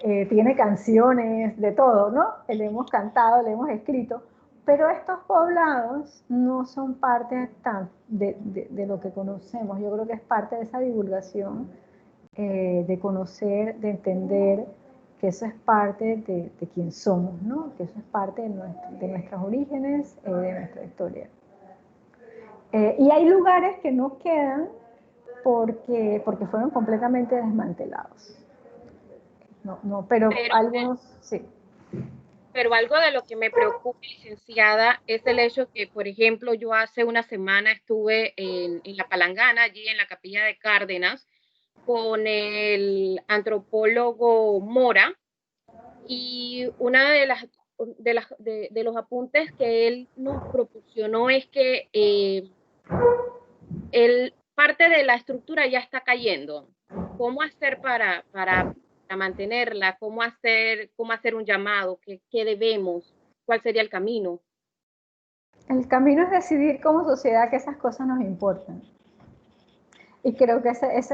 tiene canciones, de todo, ¿no? Le hemos cantado, le hemos escrito, pero estos poblados no son parte de lo que conocemos. Yo creo que es parte de esa divulgación, de conocer, de entender que eso es parte de quién somos, ¿no? Que eso es parte de nuestros orígenes, de nuestra historia. Y hay lugares que no quedan porque fueron completamente desmantelados. Pero algunos sí. Pero algo de lo que me preocupa, licenciada, es el hecho que, por ejemplo, yo hace una semana estuve en La Palangana, allí en la Capilla de Cárdenas, con el antropólogo Mora, y una de los apuntes que él nos proporcionó es que parte de la estructura ya está cayendo. ¿Cómo hacer para mantenerla? ¿Cómo hacer un llamado? ¿Qué debemos? ¿Cuál sería el camino? El camino es decidir como sociedad que esas cosas nos importan. Y creo que esa es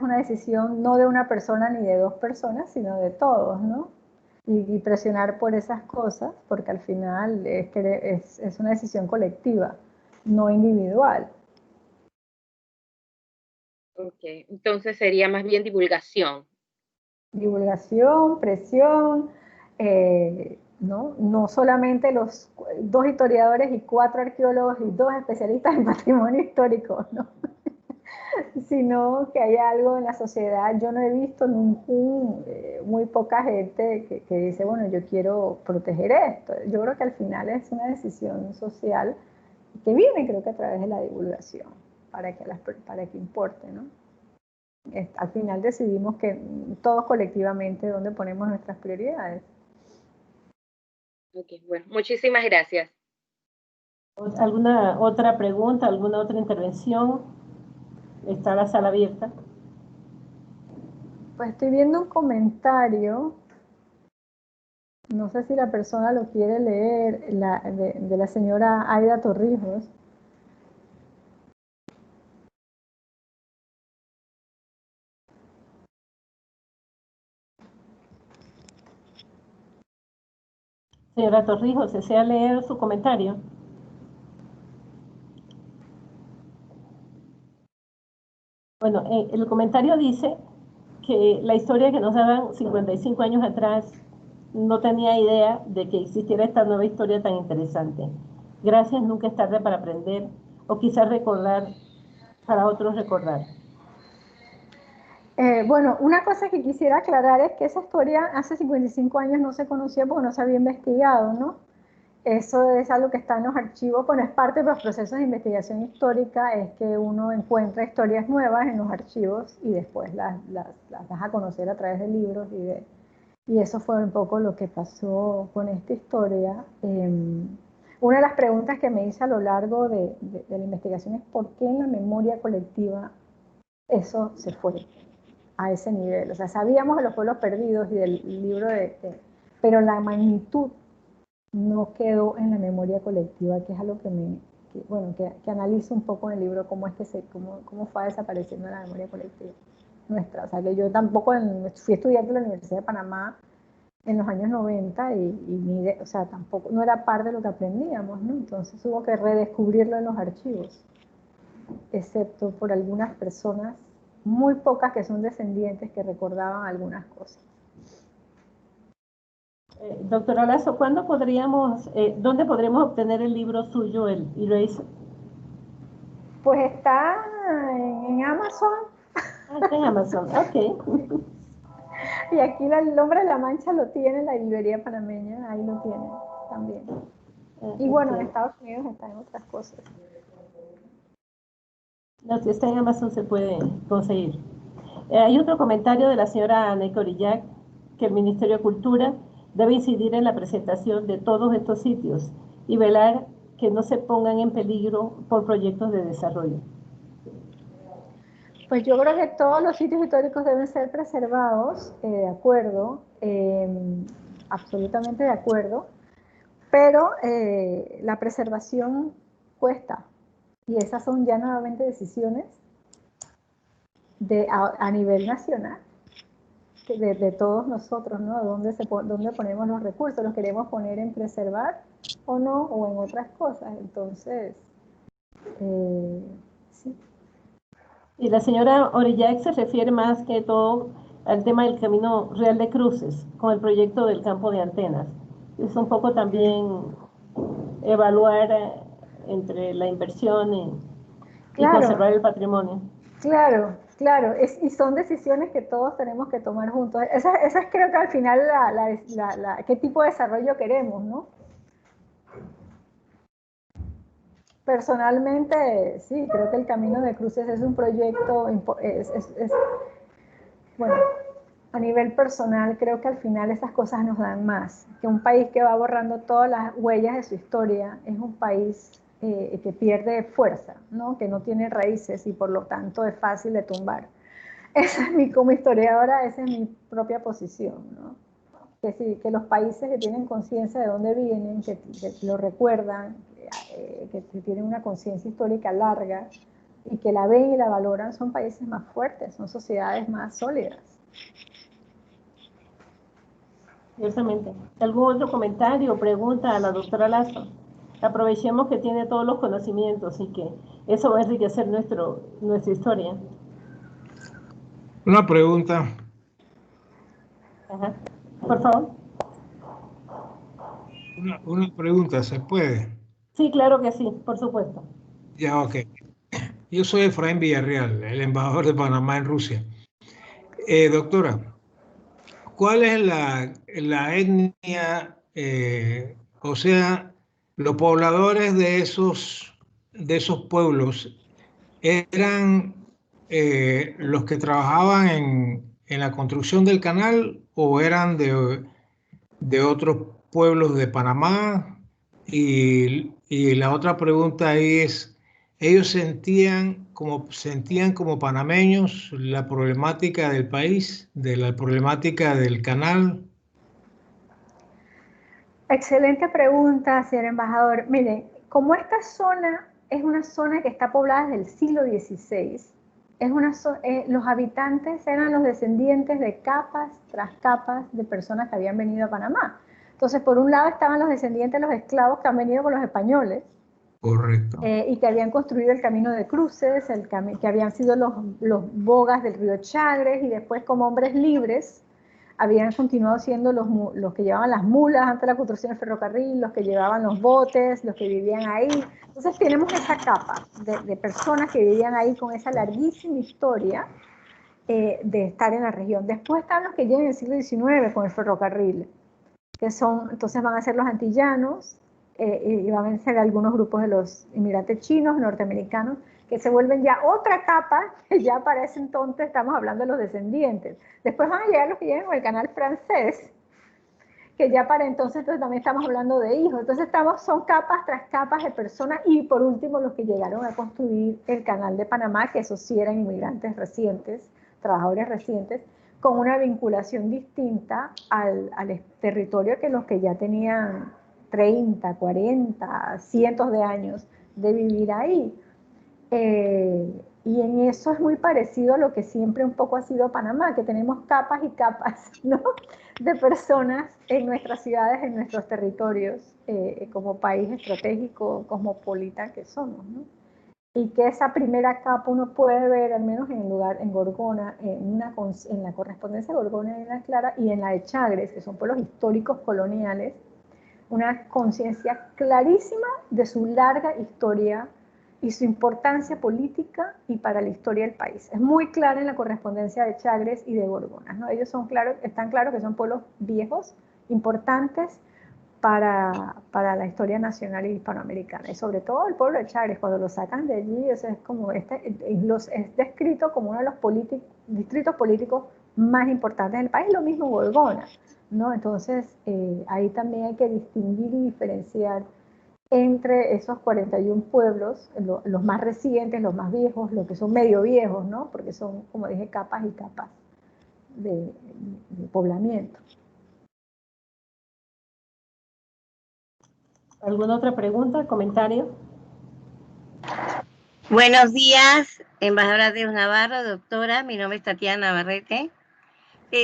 una decisión no de una persona ni de dos personas, sino de todos, ¿no? Y presionar por esas cosas, porque al final es una decisión colectiva, no individual. Ok, entonces sería más bien divulgación. Divulgación, presión, no solamente los 2 historiadores y 4 arqueólogos y 2 especialistas en patrimonio histórico, ¿no? Sino que hay algo en la sociedad. Yo no he visto muy poca gente que dice, bueno, yo quiero proteger esto. Yo creo que al final es una decisión social que viene, creo que a través de la divulgación, para que importe, ¿no? Al final decidimos que todos colectivamente dónde ponemos nuestras prioridades. Ok, bueno, muchísimas gracias. ¿Alguna otra pregunta, alguna otra intervención? Está la sala abierta. Pues estoy viendo un comentario, no sé si la persona lo quiere leer, de la señora Aida Torrijos. Señora Torrijos, ¿desea leer su comentario? Bueno, el comentario dice que la historia que nos daban 55 años atrás no tenía idea de que existiera esta nueva historia tan interesante. Gracias, nunca es tarde para aprender, o quizás recordar, para otros recordar. Bueno, una cosa que quisiera aclarar es que esa historia hace 55 años no se conocía porque no se había investigado, ¿no? Eso es algo que está en los archivos, bueno, es parte de los procesos de investigación histórica, es que uno encuentra historias nuevas en los archivos y después las das a conocer a través de libros y eso fue un poco lo que pasó con esta historia. Una de las preguntas que me hice a lo largo de la investigación es por qué en la memoria colectiva eso se fue a ese nivel. O sea, sabíamos de los pueblos perdidos y del libro pero la magnitud no quedó en la memoria colectiva, que es algo que analizo un poco en el libro cómo fue desapareciendo la memoria colectiva nuestra. O sea, que yo tampoco fui estudiante de la Universidad de Panamá en los años 90 o sea, tampoco, no era parte de lo que aprendíamos, ¿no? Entonces hubo que redescubrirlo en los archivos, excepto por algunas personas, muy pocas que son descendientes que recordaban algunas cosas. Doctora Lazo, ¿dónde podremos obtener el libro suyo, el Eraser? Pues está en Amazon. Está en Amazon, ok. Y aquí el nombre de la mancha lo tiene la librería panameña, ahí lo tiene también. Y bueno, en Estados Unidos está en otras cosas. No, si está en Amazon se puede conseguir. Hay otro comentario de la señora Ana Corillac, que el Ministerio de Cultura debe incidir en la presentación de todos estos sitios y velar que no se pongan en peligro por proyectos de desarrollo. Pues yo creo que todos los sitios históricos deben ser preservados, de acuerdo, absolutamente de acuerdo, pero la preservación cuesta y esas son ya nuevamente decisiones a nivel nacional de todos nosotros, ¿no? ¿Dónde ponemos los recursos? ¿Los queremos poner en preservar o no? O en otras cosas. Entonces, sí. Y la señora Orillac se refiere más que todo al tema del Camino Real de Cruces, con el proyecto del campo de antenas. Es un poco también evaluar entre la inversión y Claro, conservar el patrimonio. claro, claro. Y son decisiones que todos tenemos que tomar juntos. Esa es creo que al final qué tipo de desarrollo queremos, ¿no? Personalmente, sí, creo que el Camino de Cruces es un proyecto, bueno, a nivel personal creo que al final esas cosas nos dan más. Que un país que va borrando todas las huellas de su historia es un país que pierde fuerza, ¿no? Que no tiene raíces y por lo tanto es fácil de tumbar. Esa es como historiadora, esa es mi propia posición, ¿no? Que sí, que los países que tienen conciencia de dónde vienen, que lo recuerdan, que tienen una conciencia histórica larga y que la ven y la valoran, son países más fuertes, son sociedades más sólidas. Ciertamente. ¿Algún otro comentario o pregunta a la doctora Lazo? Aprovechemos que tiene todos los conocimientos y que eso va a enriquecer nuestra historia. Una pregunta. Ajá. Por favor. Una pregunta, ¿se puede? Sí, claro que sí, por supuesto. Ya, ok. Yo soy Efraín Villarreal, el embajador de Panamá en Rusia. Doctora, ¿cuál es la etnia, o sea, los pobladores de esos pueblos eran los que trabajaban en la construcción del canal o eran de otros pueblos de Panamá? Y la otra pregunta ahí es, ¿ellos sentían como panameños la problemática del país, de la problemática del canal? Excelente pregunta, señor embajador. Miren, como esta zona es una zona que está poblada desde el siglo XVI, los habitantes eran los descendientes de capas tras capas de personas que habían venido a Panamá. Entonces, por un lado estaban los descendientes de los esclavos que han venido con los españoles, Correcto. y que habían construido el camino de cruces, que habían sido los bogas del río Chagres, y después como hombres libres habían continuado siendo los que llevaban las mulas antes de la construcción del ferrocarril, los que llevaban los botes, los que vivían ahí. Entonces tenemos esa capa de personas que vivían ahí con esa larguísima historia de estar en la región. Después están los que llegan en el siglo XIX con el ferrocarril, entonces van a ser los antillanos, y van a ser algunos grupos de los inmigrantes chinos, norteamericanos, que se vuelven ya otra capa, que ya para ese entonces estamos hablando de los descendientes. Después van a llegar los que llegan con el canal francés, que ya para entonces también estamos hablando de hijos. Entonces son capas tras capas de personas, y por último los que llegaron a construir el canal de Panamá, que esos sí eran inmigrantes recientes, trabajadores recientes, con una vinculación distinta al territorio que los que ya tenían 30, 40, cientos de años de vivir ahí. Y en eso es muy parecido a lo que siempre un poco ha sido Panamá, que tenemos capas y capas, ¿no?, de personas en nuestras ciudades, en nuestros territorios, como país estratégico, cosmopolita que somos, ¿no? Y que esa primera capa uno puede ver, al menos en el lugar, en Gorgona, en la correspondencia de Gorgona y en la Clara, y en la de Chagres, que son pueblos históricos coloniales, una conciencia clarísima de su larga historia y su importancia política y para la historia del país. Es muy clara en la correspondencia de Chagres y de Gorgona, ¿no? Ellos están claros que son pueblos viejos, importantes para la historia nacional y hispanoamericana. Y sobre todo el pueblo de Chagres, cuando lo sacan de allí, o sea, es descrito como uno de los distritos políticos más importantes del país, lo mismo Gorgona, ¿no? Entonces, ahí también hay que distinguir y diferenciar entre esos 41 pueblos, los más recientes, los más viejos, los que son medio viejos, ¿no? Porque son, como dije, capas y capas de poblamiento. ¿Alguna otra pregunta, comentario? Buenos días, embajadora de Navarro, doctora. Mi nombre es Tatiana Navarrete.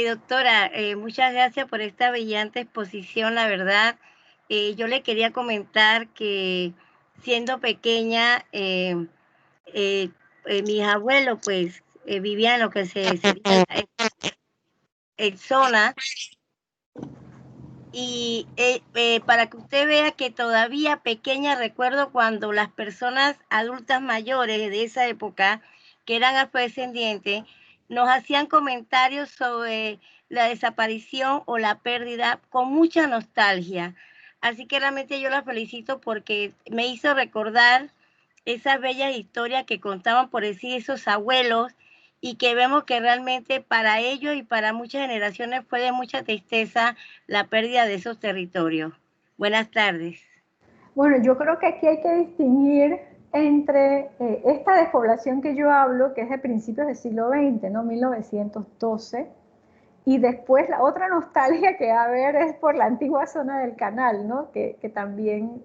Doctora, muchas gracias por esta brillante exposición, la verdad. Yo le quería comentar que siendo pequeña, mis abuelos pues vivían lo que se dice zona. Y para que usted vea que todavía pequeña recuerdo cuando las personas adultas mayores de esa época, que eran afrodescendientes, nos hacían comentarios sobre la desaparición o la pérdida con mucha nostalgia. Así que realmente yo la felicito porque me hizo recordar esas bellas historias que contaban por decir esos abuelos, y que vemos que realmente para ellos y para muchas generaciones fue de mucha tristeza la pérdida de esos territorios. Buenas tardes. Bueno, yo creo que aquí hay que distinguir entre esta despoblación que yo hablo, que es de principios del siglo XX, ¿no? 1912, y después la otra nostalgia que va a haber es por la antigua zona del canal, ¿no? Que también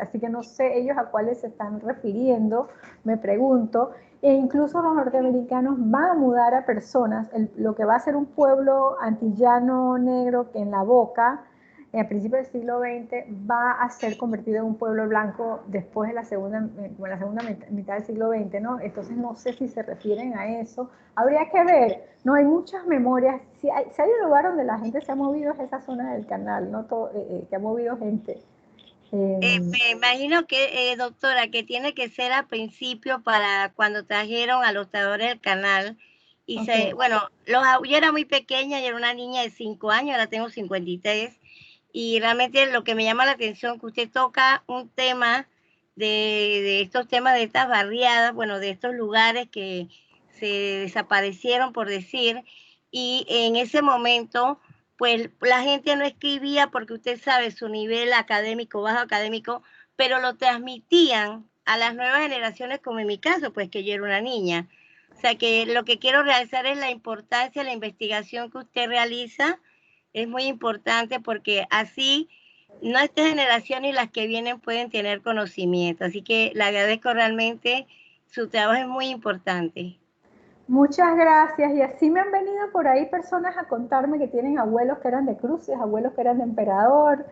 así que no sé ellos a cuáles se están refiriendo, me pregunto, e incluso los norteamericanos van a mudar a personas, lo que va a ser un pueblo antillano negro que en La Boca, a principios del siglo XX, va a ser convertido en un pueblo blanco después de la segunda mitad del siglo XX, ¿no? Entonces no sé si se refieren a eso. Habría que ver, no hay muchas memorias. Si hay un lugar donde la gente se ha movido es esa zona del canal, ¿no? Que ha movido gente. Me imagino que, doctora, que tiene que ser al principio para cuando trajeron a los trabajadores del canal. Y Okay. bueno, yo era muy pequeña, yo era una niña de 5 años, ahora tengo 53. Y realmente lo que me llama la atención que usted toca un tema de estos temas de estas barriadas, bueno, de estos lugares que se desaparecieron, por decir, y en ese momento pues la gente no escribía porque usted sabe su nivel académico, bajo académico, pero lo transmitían a las nuevas generaciones, como en mi caso, pues que yo era una niña. O sea que lo que quiero realizar es la importancia de la investigación que usted realiza, es muy importante porque así nuestra generación y las que vienen pueden tener conocimiento. Así que le agradezco realmente, su trabajo es muy importante. Muchas gracias. Y así me han venido por ahí personas a contarme que tienen abuelos que eran de cruces, abuelos que eran de emperador,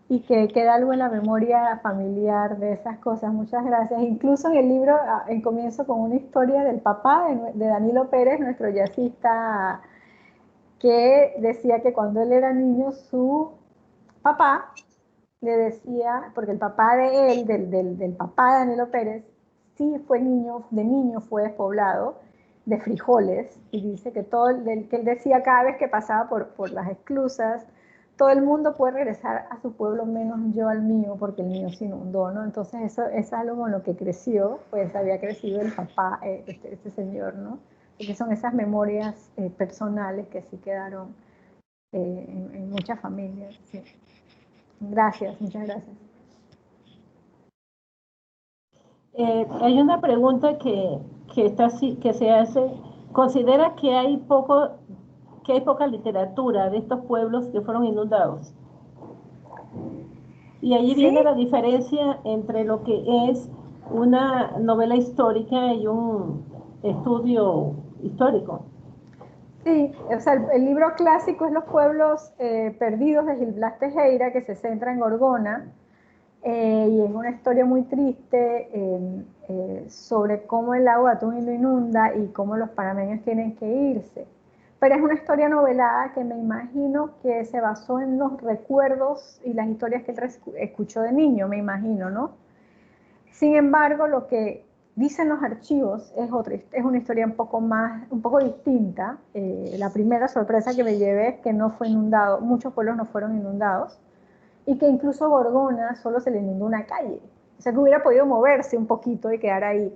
y que queda algo en la memoria familiar de esas cosas. Muchas gracias. Incluso en el libro comienzo con una historia del papá de Danilo Pérez, nuestro jazzista, que decía que cuando él era niño su papá le decía, porque el papá de él, del papá de Danilo Pérez, sí fue niño, de niño fue despoblado de frijoles, y dice que que él decía cada vez que pasaba por las esclusas, todo el mundo puede regresar a su pueblo menos yo al mío, porque el mío se inundó, ¿no? Entonces eso es algo con lo que creció, pues había crecido el papá, este señor, ¿no? Porque son esas memorias personales que sí quedaron en muchas familias, sí. Gracias, muchas gracias. Hay una pregunta que se hace. ¿Considera que hay poca literatura de estos pueblos que fueron inundados? Y allí ¿Sí? viene la diferencia entre lo que es una novela histórica y un estudio histórico. Sí, o sea, el libro clásico es Los pueblos perdidos de Gil Blas Tejera, que se centra en Gorgona, y es una historia muy triste sobre cómo el lago de Atún lo inunda y cómo los panameños tienen que irse. Pero es una historia novelada que me imagino que se basó en los recuerdos y las historias que él escuchó de niño, me imagino, ¿no? Sin embargo, lo que dicen los archivos es una historia un poco distinta. La primera sorpresa que me llevé es que no fue inundado, muchos pueblos no fueron inundados, y que incluso a Gorgona solo se le inundó una calle. O sea, que hubiera podido moverse un poquito y quedar ahí.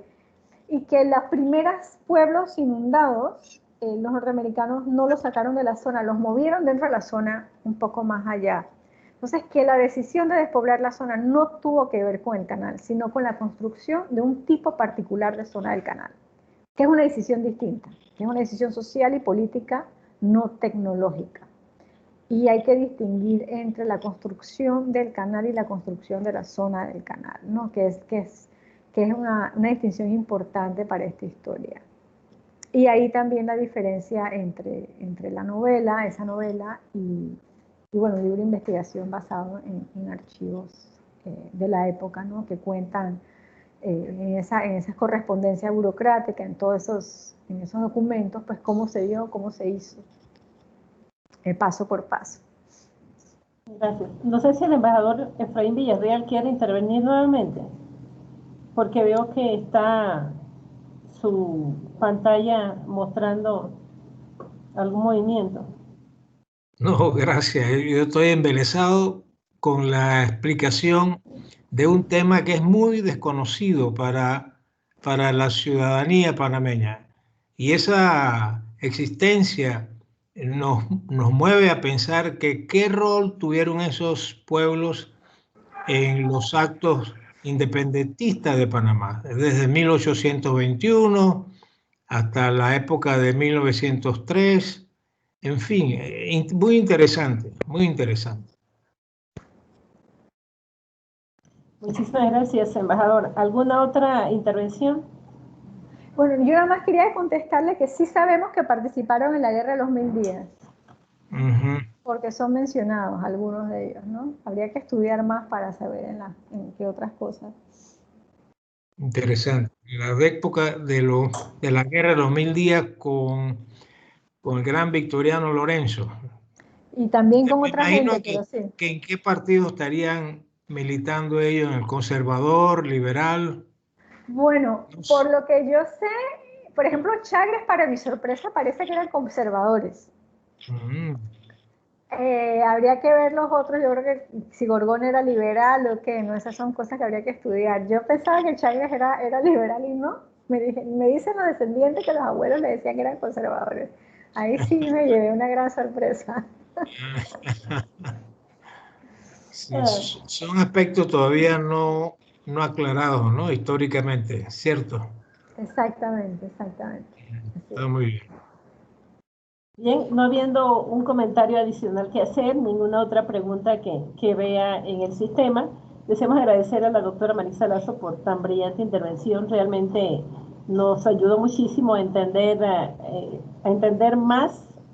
Y que los primeros pueblos inundados, los norteamericanos no los sacaron de la zona, los movieron dentro de la zona un poco más allá. Entonces, que la decisión de despoblar la zona no tuvo que ver con el canal, sino con la construcción de un tipo particular de zona del canal, que es una decisión distinta, que es una decisión social y política, no tecnológica. Y hay que distinguir entre la construcción del canal y la construcción de la zona del canal, ¿no? que es una distinción importante para esta historia. Y ahí también la diferencia entre esa novela y bueno, un libro de investigación basado en archivos de la época, ¿no? Que cuentan en esa correspondencia burocrática, en esos documentos, pues cómo se dio, cómo se hizo, paso por paso. Gracias. No sé si el embajador Efraín Villarreal quiere intervenir nuevamente, porque veo que está su pantalla mostrando algún movimiento. No, gracias. Yo estoy embelesado con la explicación de un tema que es muy desconocido para la ciudadanía panameña. Y esa existencia nos mueve a pensar que qué rol tuvieron esos pueblos en los actos independentistas de Panamá, desde 1821 hasta la época de 1903. En fin, muy interesante, muy interesante. Muchísimas gracias, embajador. ¿Alguna otra intervención? Bueno, yo nada más quería contestarle que sí sabemos que participaron en la Guerra de los 1000 días, porque son mencionados algunos de ellos, ¿no? Habría que estudiar más para saber en qué otras cosas. Interesante. La época de la Guerra de los 1000 días con el gran Victoriano Lorenzo. Y también con Me otra imagino gente, pero sí. que en qué partido estarían militando ellos, en el conservador, liberal. Bueno, por lo que yo sé, por ejemplo, Chagres, para mi sorpresa, parece que eran conservadores. Habría que ver los otros, yo creo que si Gorgón era liberal o qué, no, esas son cosas que habría que estudiar. Yo pensaba que Chagres era liberal y no. Me dicen los descendientes que los abuelos le decían que eran conservadores. Ahí sí me llevé una gran sorpresa. Sí, son aspectos todavía no aclarados, ¿no? Históricamente, ¿cierto? Exactamente, exactamente. Está muy bien. Bien, no habiendo un comentario adicional que hacer, ninguna otra pregunta que vea en el sistema, deseamos agradecer a la doctora Marisa Lazo por tan brillante intervención. Realmente nos ayudó muchísimo a entender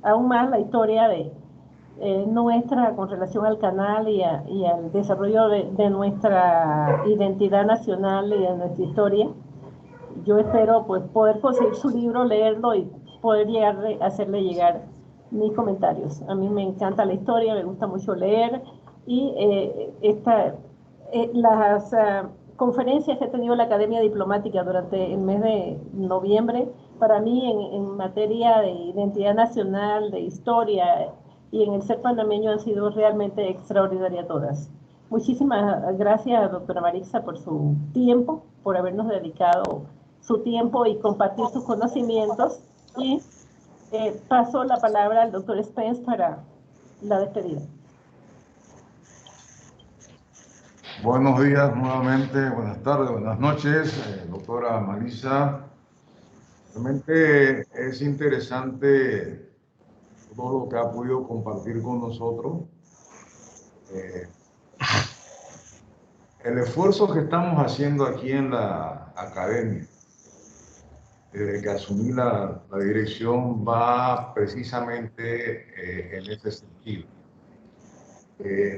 aún más la historia de nuestra con relación al canal y al desarrollo de nuestra identidad nacional y de nuestra historia. Yo espero pues poder conseguir su libro, leerlo y poder hacerle llegar mis comentarios. A mí me encanta la historia, me gusta mucho leer y las conferencias que ha tenido la Academia Diplomática durante el mes de noviembre, para mí en materia de identidad nacional, de historia y en el ser panameño han sido realmente extraordinarias todas. Muchísimas gracias, doctora Marisa, por su tiempo, por habernos dedicado su tiempo y compartir sus conocimientos. Y paso la palabra al doctor Spence para la despedida. Buenos días nuevamente, buenas tardes, buenas noches, doctora Marisa. Realmente es interesante todo lo que ha podido compartir con nosotros. El esfuerzo que estamos haciendo aquí en la academia, desde que asumí la dirección, va precisamente en ese sentido.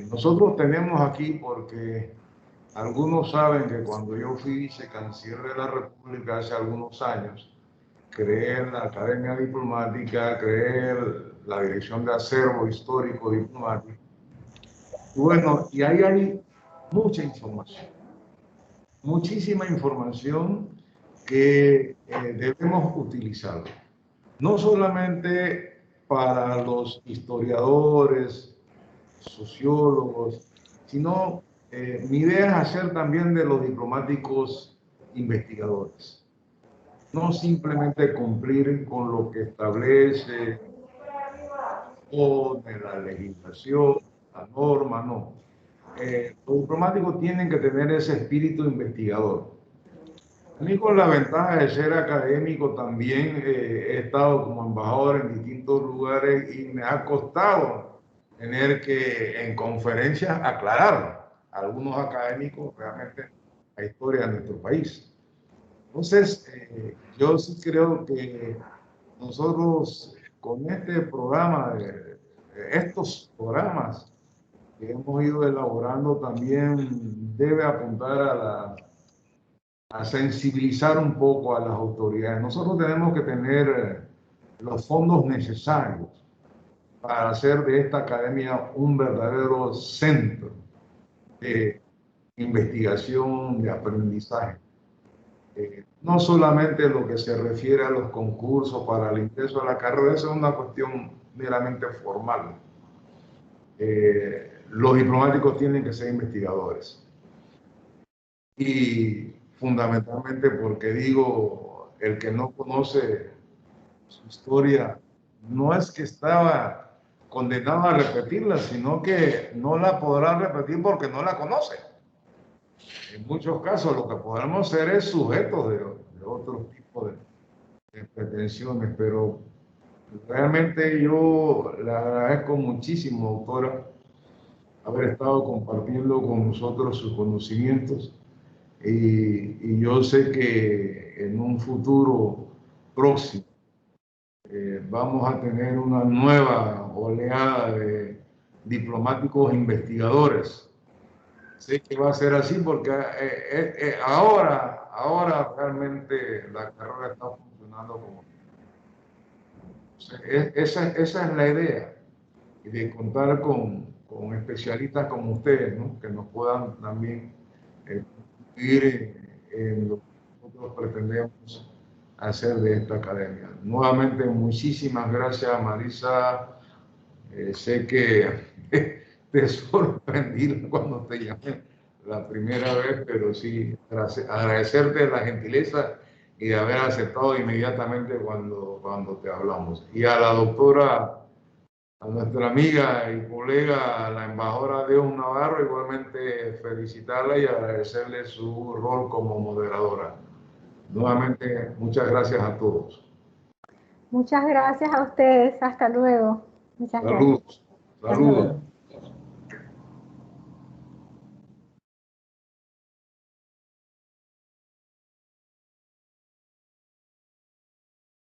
Nosotros tenemos aquí, porque algunos saben que cuando yo fui vicecanciller de la República hace algunos años, creé la Academia Diplomática, creé la Dirección de Acervo Histórico Diplomático. Bueno, y ahí hay mucha información, muchísima información que debemos utilizar. No solamente para los historiadores, sociólogos, sino mi idea es hacer también de los diplomáticos investigadores. No simplemente cumplir con lo que establece o de la legislación, la norma, no. Los diplomáticos tienen que tener ese espíritu investigador. A mí, con la ventaja de ser académico, también he estado como embajador en distintos lugares y me ha costado tener que en conferencias aclarar a algunos académicos realmente la historia de nuestro país. Entonces, yo sí creo que nosotros con este programa, estos programas que hemos ido elaborando, también debe apuntar a a sensibilizar un poco a las autoridades. Nosotros tenemos que tener los fondos necesarios para hacer de esta academia un verdadero centro de investigación, de aprendizaje. No solamente lo que se refiere a los concursos para el ingreso a la carrera, eso es una cuestión meramente formal. Los diplomáticos tienen que ser investigadores. Y fundamentalmente porque digo, el que no conoce su historia, no es que estaba condenado a repetirla, sino que no la podrá repetir porque no la conoce. En muchos casos lo que podemos ser es sujetos de otro tipo de pretensiones, pero realmente yo le agradezco muchísimo, doctora, haber estado compartiendo con nosotros sus conocimientos y yo sé que en un futuro próximo vamos a tener una nueva oleada de diplomáticos investigadores. Sé que va a ser así porque ahora realmente la carrera está funcionando como... Esa es la idea, de contar con especialistas como ustedes, ¿no? Que nos puedan también ir en lo que nosotros pretendemos hacer de esta academia. Nuevamente, muchísimas gracias, Marisa. Sé que te sorprendí cuando te llamé la primera vez, pero sí, agradecerte la gentileza y de haber aceptado inmediatamente cuando te hablamos. Y a la doctora, a nuestra amiga y colega, la embajadora Deus Navarro, igualmente felicitarla y agradecerle su rol como moderadora. Nuevamente, muchas gracias a todos. Muchas gracias a ustedes. Hasta luego. Muchas gracias. Saludos. Saludos.